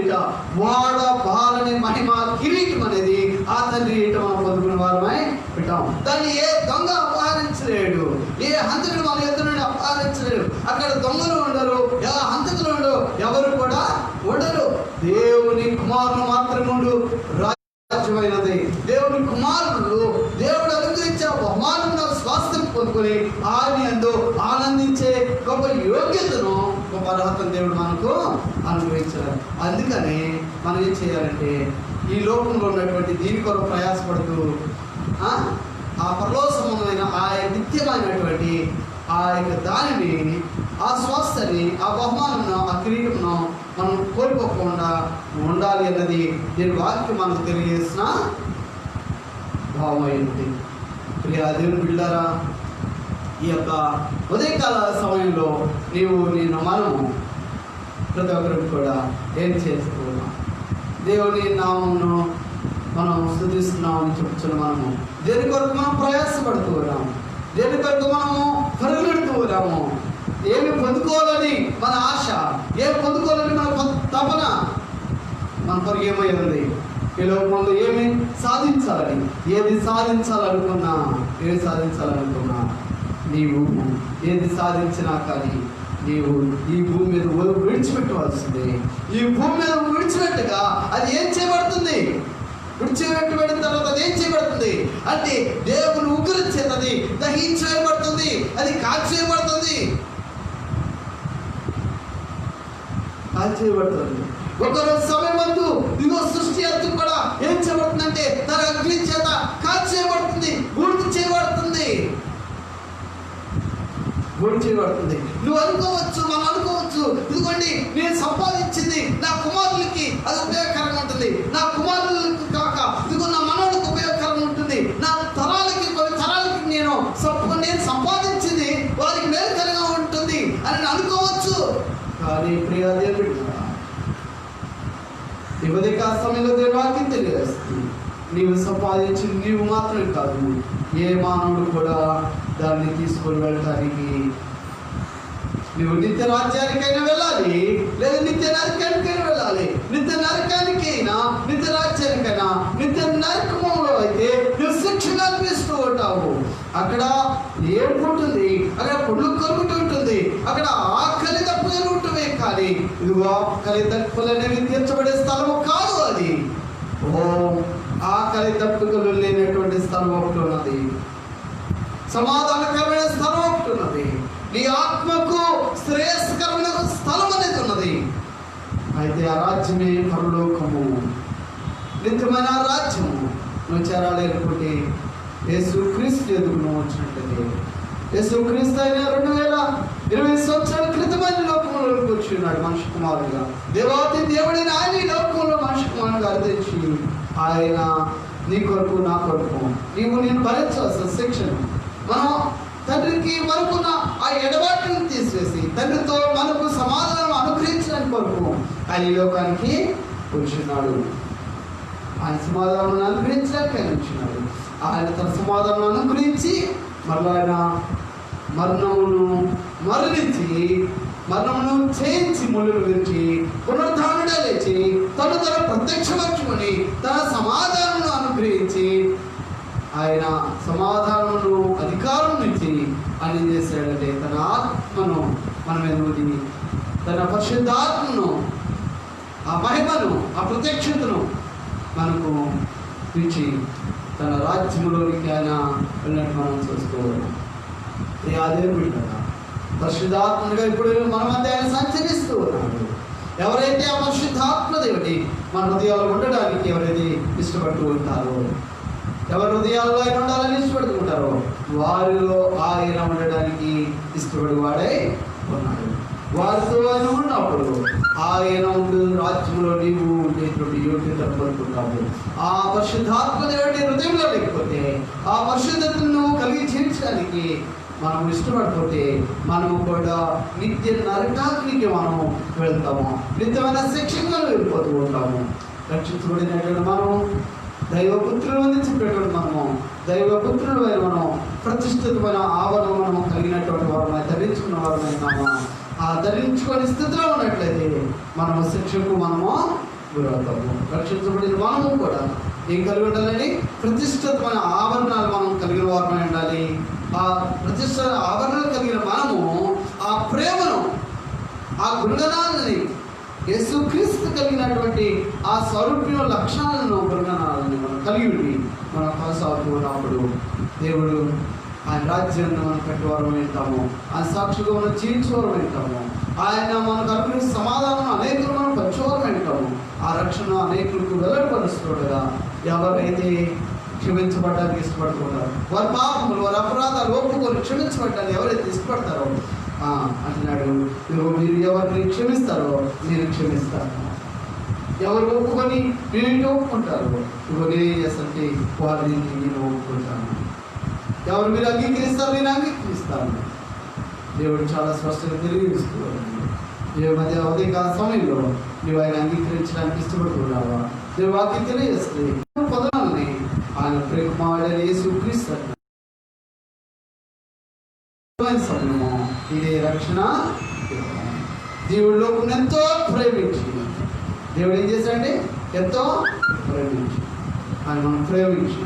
వాడ బాలని మహిమ కిరీటం అనేది ఆ తండ్రి మనం పొందుకున్న వారమై పెట్టాం. దాన్ని ఏ దొంగ అపహరించలేడు, ఏ హంతకుడు మన ఎదురు నుండి అపహరించలేడు. అక్కడ దొంగలు ఉండరు, హంతకులు ఉండరు, ఎవరు కూడా ఉండరు. దేవుని కుమారులు మాత్రముడు రాజ్యమైనది. దేవుని కుమారులు దేవుడు అనుగ్రహించిన బహుమానంగా స్వాస్థ్యం పొందుకొని ఆయన యందు ఆనందించే గొప్ప యోగ్యతను, గొప్ప అర్హతను దేవుడు మనకు అనుగ్రహించారు. అందుకని మనం ఏం చేయాలంటే ఈ లోకంలో ఉన్నటువంటి దీని కొరకు ప్రయాసపడుతూ ఆ పరలోక సంబంధమైన ఆ నిత్యమైనటువంటి ఆ యొక్క దానిని, ఆ స్వాస్థ్యాన్ని, ఆ బహుమానం, ఆ కిరీటమును మనం కోల్పోకుండా ఉండాలి అన్నది దీని వాక్యం మనకు తెలియజేసిన భావమైనది. ప్రియా దేవుని బిడ్డలారా, ఈ యొక్క ఉదయకాల సమయంలో మనము ప్రతి ఒక్కరికి కూడా ఏం చేస్తున్నాం? దేవుని నామమును మనం స్తుతిస్తున్నామని చెప్పుచున్న మనము దేని కొరకు మనం ప్రయాసపడుతూ ఉన్నాము, దేని కొరకు మనము పరుగులెడుతూ ఉన్నాము. ఏమి పొందుకోవాలని మన ఆశ, ఏమి పొందుకోవాలని మన తపన, మన కొరకు ఏమై ఉంది? ఈ లోకంలో ఏమి సాధించాలని, ఏది సాధించాలనుకున్నా నీవు ఏది సాధించినా కానీ నీవు ఈ భూమి మీద విడిచిపెట్టవలసిందే. ఈ భూమి మీద విడిచిపెట్టగా అది ఏం చేయబడుతుంది? విడిచిపెట్టబడిన తర్వాత అది ఏం చేయబడుతుంది అంటే దేవుని ఉగ్రత చేత అది దహించబడుతుంది, అది కాల్చేయబడుతుంది. ఒకరోజు సమయం వద్దు ఇదిగో సృష్టి అంతా కూడా ఏం చేయబడుతుందంటే తన అగ్ని చేత కాల్చేయబడుతుంది, బూడిద చేయబడుతుంది. నువ్వు అనుకోవచ్చు, మనం అనుకోవచ్చు, ఇదిగోండి నేను సంపాదించింది నా కుమారులకి అది ఉపయోగకరంగా ఉంటుంది, నా కుమారులకు కాక ఇదిగో నా మనవులకు ఉపయోగకరంగా ఉంటుంది, నా తరాలకి నేను సంపాదించింది వారికి మేలుకరంగా ఉంటుంది అని అనుకోవచ్చు. కానీ ప్రియ దేవుడు ఈ ఉదయకాల సమయంలో దేవుని వాక్యం తెలియజేస్తుంది, నీవు సంపాదించింది నీవు మాత్రమే కాదు, ఏ మానవుడు కూడా దాన్ని తీసుకొని వెళ్ళటానికి నువ్వు నిత్య రాజ్యానికైనా వెళ్ళాలి, లేదా నిత్య నరకానికైనా వెళ్ళాలి. నిత్య నరకానికైనా నిత్య రాజ్యానికైనా నిత్య నరకంలో అయితే నువ్వు శిక్షగా అనిపిస్తూ ఉంటావు. అక్కడ ఏడుపు ఉంటుంది, అక్కడ పుళ్ళు కొరుకుతూ ఉంటుంది, అక్కడ ఆకలి తప్పులు ఉంటున్నాయి. కానీ ఇదిగో ఆకలి తప్పులు అనేవి తీర్చబడే స్థలము కాదు అది. ఆకలి తప్పులు లేనటువంటి స్థలం ఒకటి ఉన్నది, సమాధానకరమైన స్థలం ఒకటి ఉన్నది, నీ ఆత్మకు శ్రేయస్కరమైన స్థలం అనేది ఉన్నది. అయితే ఆ రాజ్యమే పరలోకము, నిత్యమైన రాజ్యము. నువ్వు చేరాలనుకుంటే యేసుక్రీస్తు ఎదుగు నువ్వు వచ్చినట్లయితే, యేసుక్రీస్తు అయిన 2020 సంవత్సరాల క్రితమైన లోకంలోకి వచ్చినాడు మనిషి కుమారుడుగా. దేవాతి దేవుడైన ఆయన ఈ లోకంలో మనిషి కుమారుడుగా అర్థించి ఆయన నీ కొరకు నా కొరకు నేను భరించాల్సిన శిక్షను మనం తండ్రికి మనకున్న ఆ ఎడబాటును తీసివేసి తండ్రితో మనకు సమాధానం అనుగ్రహించడానికి కొరకు ఆయన ఈ లోకానికి వచ్చినాడు. ఆయన సమాధానం అనుగ్రహించడానికి ఆయన వచ్చినాడు. ఆయన తన సమాధానం అనుగ్రహించి మరలా ఆయన మరణమును చేయించి ముళ్ళు విరిచి పునరుద్ధానుడే లేచి తను తన ప్రత్యక్షపరచుకొని తన సమాధానమును అనుగ్రహించి ఆయన సమాధానమును అధికారం నుంచి ఆయన చేశాడంటే తన ఆత్మను మన మీద వదిలి తన పరిశుద్ధాత్మను ఆ మహిమను ఆ ప్రత్యక్షతను మనకు ఇచ్చి తన రాజ్యంలోనికి ఆయన వెళ్ళినట్టు మనం చూసుకోవాలి. అదే బిడ్డగా పరిశుద్ధాత్మగా ఇప్పుడు మన మధ్య ఆయన సంచరిస్తూ ఉన్నాడు. ఎవరైతే ఆ పరిశుద్ధాత్మ దేవుడి మన హృదయాలు ఉండడానికి ఎవరైతే ఇష్టపడుతూ ఉంటారో, ఎవరి హృదయాల్లో ఆయన ఉండాలని ఇష్టపడుతుంటారో వారిలో ఆయన ఉండడానికి ఇష్టపడి వాడే ఉన్నాడు. వారితో ఆయన ఉన్నప్పుడు ఆయన ఉండు రాజ్యంలో నీవు ఉండేటువంటి యోగ్యతను కోరుకుంటావు. ఆ పరిశుద్ధాత్మ దేవుడి హృదయంలో లేకపోతే ఆ పరిశుద్ధతను నువ్వు కలిగి జీవించడానికి మనం ఇష్టపడిపోతే మనము కూడా నిత్య నరకానికి మనం వెళ్తాము, నిత్యమైన శిక్షణలో వెళ్ళిపోతూ ఉంటాము. రక్షించబడినటువంటి మనం దైవపుత్రులు అందించినటువంటి మనము దైవపుత్రులు మనం ప్రతిష్ఠితమైన ఆవరణ మనం కలిగినటువంటి వారు ధరించుకుని ధరించుకొని స్థితిలో ఉన్నట్లయితే మనము శిక్షకు మనము గురవుతాము. రక్షించబడిన మనము కూడా ఏం కలిగి ఉండాలని? ప్రతిష్ఠితమైన ఆభరణాలు మనం కలిగిన వారమై ఉండాలి. ఆ ప్రతిష్ఠ ఆభరణాలు కలిగిన మనము ఆ ప్రేమను, ఆ గుణగణాలని, యేసుక్రీస్తు కలిగినటువంటి ఆ స్వరూప్య లక్షణాలను, గుణగణాలను మనం కలిగి ఉండి మనం కొనసాగుతూ ఉన్నప్పుడు దేవుడు ఆయన రాజ్యాన్ని మనం కట్టేవారం వింటాము. ఆయన సాక్షిగా మనం జీవించేవారం వింటాము. ఆయన మనకు అనుకునే సమాధానం అనేకులు మనం పంచేవారం వింటాము. ఆ రక్షణ అనేకులకు వెల్లడిపరుస్తున్నాడు కదా. ఎవరైతే క్షమించబడ్డానికి ఇష్టపడుతున్నారు, వారి పాపములు, వారి అపరాధాలు ఒప్పుకొని క్షమించబడ్డానికి ఎవరైతే ఇష్టపడతారో అంటున్నాడు, మీరు ఎవరిని క్షమిస్తారో నేను క్షమిస్తాను. ఎవరు ఒప్పుకొని నేను ఒప్పుకుంటారు, నేను చేస్తే వారిని నేను ఒప్పుకుంటాను. ఎవరు మీరు అంగీకరిస్తారు, నేను అంగీకరిస్తాను. దేవుడు చాలా స్పష్టంగా తెలియజేస్తున్నాడు. దేవుడి మధ్య ఉదయకాల సమయంలో నువ్వు ఆయన అంగీకరించడానికి ఇష్టపడుతున్నావా? దేవుడు వాక్యం తెలియజేస్తుంది. పదాలని ఆయన ప్రేమకుమారుడైన యేసుక్రీస్తు సమయము ఇదే రక్షణ. దేవుడు లోకం ఎంతో ప్రేమించి, దేవుడు ఏం చేశాడంటే ఎంతో ప్రేమించి, ఆయన మనం ప్రేమించి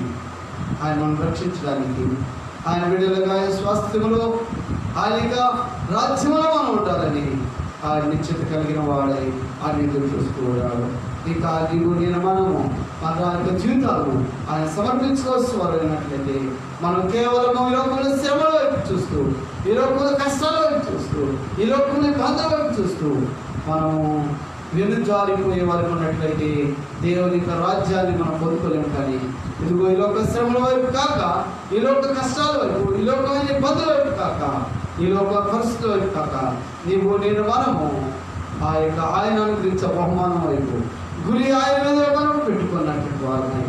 ఆయన మనం రక్షించడానికి, ఆయన బిడ్డలుగా స్వాస్థ్యములో ఆయన యొక్క రాజ్యంలో మనం ఉండాలని ఆయన నిశ్చిత కలిగిన వాడై ఆయన ఎదురు చూసుకోవడాడు. ఇంకా నీవు నేను మనము మన యొక్క జీవితాలను ఆయన సమర్పించుకోవాల్సి వారైనట్లయితే మనం కేవలం ఈ లోకంలో శ్రమల వైపు చూస్తూ, ఈ లోకంలో కష్టాల వైపు చూస్తూ, ఈ లోకంలో బాధల వైపు చూస్తూ మనము వెనుజారిపోయే వారికి ఉన్నట్లయితే దేవుని యొక్క రాజ్యాన్ని మనం పొందుకోలేము. కానీ ఇదిగో ఈ లోక శ్రమల వైపు కాక, ఈ లోక కష్టాల వైపు, ఈ లోకమైన ఇబ్బందుల వైపు కాక, ఈ లోక పరిస్థితుల వైపు కాక నీవు నేను మనము ఆ యొక్క ఆయన అనుగ్రహించే బహుమానం వైపు గురి ఆయన మీద మనం పెట్టుకున్నటువంటి వారిని,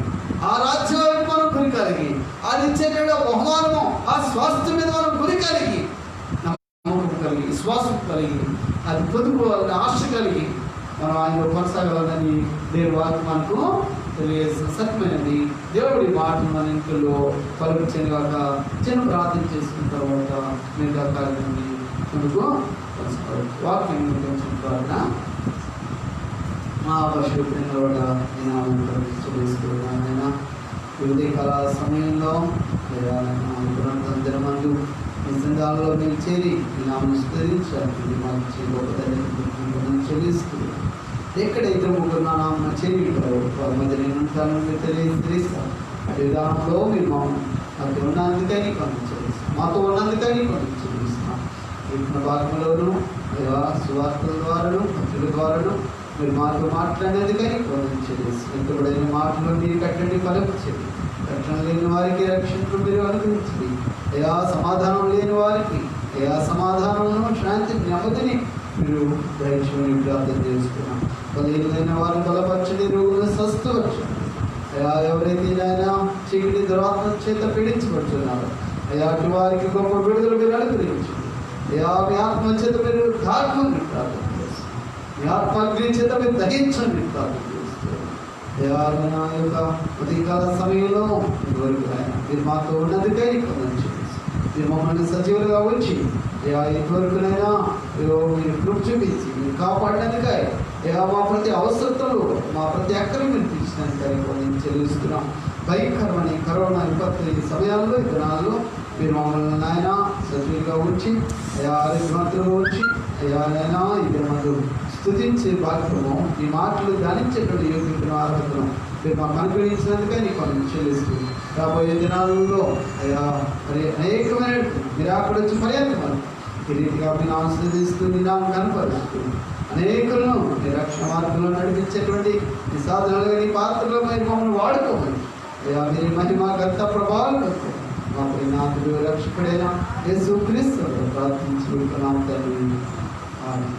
ఆ రాజ్యం వైపు మనం గురి కలిగి, అది ఇచ్చేట బహుమానము, ఆ స్వాస్థ్యం మీద మనం గురి కలిగి, నమ్మకం కలిగి, విశ్వాసం కలిగి, అది పొందుకోవాలని ఆశ కలిగి మనం ఆయన కొనసాగాలని దేవుడి వాక్యం మనకు తెలియజేసిన సత్యమైనది. దేవుడి మాటలు మన ఇంట్లో పలుకుని కాక చిన్న ప్రార్థన చేసుకున్న తర్వాత మిగతా కార్యక్రమాన్ని మనకు వాక్యం కొంచెం ప్రార్థన. మా పరిశుభ్రంగా కూడా నేను ఉదయకాల సమయంలో దినమందు ఈ సంఘాలలో మేము చేరి ఈ నామను స్థిరించాలి. మాకు గొప్ప చెల్లిస్తూ ఎక్కడైతే ముగ్గురు నా నామను చేరిటారో వారి మధ్య నేను ఉంటానని తెలియజేస్తాను. అదే విధానంలో మీరు మాకు ఉన్నందుకని కొంచెం చెల్లిస్తాం, మాతో ఉన్నందుకని కొంచెం చెల్లిస్తాం. ఇచ్చిన భాగంలోనూ సువార్తల ద్వారాను, భక్తుల ద్వారాను మీరు మాతో మాట్లాడేందుకని కొంచెం చెల్లిస్తాం. ఎంతబడైన మాటలు మీరు కట్టండి, ఫలించండి. రక్షణ లేని వారికి రక్షణను మీరు అనుగ్రహించండి. అయా సమాధానం లేని వారికి అయా సమాధానంలో శాంతి నెమ్మదిని మీరు దయచేయమని ప్రార్థన చేసుకున్నాం. బలహీనమైన వారిని బలపరచండి, రోగులను స్వస్థపరచండి. అయా ఎవరైతే ఆయన చీకటి దురాత్మ చేత పీడించబడుతున్నారో అయా అటు వారికి గొప్ప విడుదల మీరు అనుగ్రహించండి. అయా మీ ఆత్మ చేత మీరు దాటుకుని ప్రార్థన చేస్తాం, మీ ఆత్మగ్ని చేత మీరు దహించండి ప్రార్థన చేస్తాం. అయా నా యొక్క ఉదయకాల సమయంలో ఇదివరకు ఆయన మీరు మాతో ఉన్నదికై కొంచెం మీరు మమ్మల్ని సజీవులుగా వచ్చి ఇదివరకునైనా మీరు కృప చూపించి మీరు కాపాడడానికై మా ప్రతి అవసరతలు, మా ప్రతి అక్కలు మీరు తీర్చినానికై నేను చెల్లిస్తున్నాం. భయంకరమని కరోనా విపత్తు సమయాల్లో ఈ దినాల్లో మీరు మమ్మల్ని నాయన సజీవులుగా ఉంచి ఆరోగ్యవంతులుగా ఉంచి నైనా ఈ దినమందు స్తుతించే భాగ్యము, ఈ మాటలు ధ్యానించేటువంటి యోగ్యతను ఆరాధన మీరు మాకు అనుగ్రహించినందుకే నీకు చెల్లిస్తూ రాబోయే దినాలలో మరి అనేకమైన మీరు అక్కడ వచ్చి పర్యంతం ఈ రీతిగా మీ నామం స్తుతిస్తూ నీ నామం కనపరుస్తూ అనేకులను మీ రక్షణ మార్గంలో నడిపించేటువంటి ఈ సాధనలుగా నీ పాత్రలో మీరు మమ్మల్ని వాడుకోమని మీరు మహిమ గంత ప్రభావం మా నాథుడు రక్షకుడైన యేసుక్రీస్తు ప్రార్థించుకుంటున్నాం తండ్రి. ఆమేన్.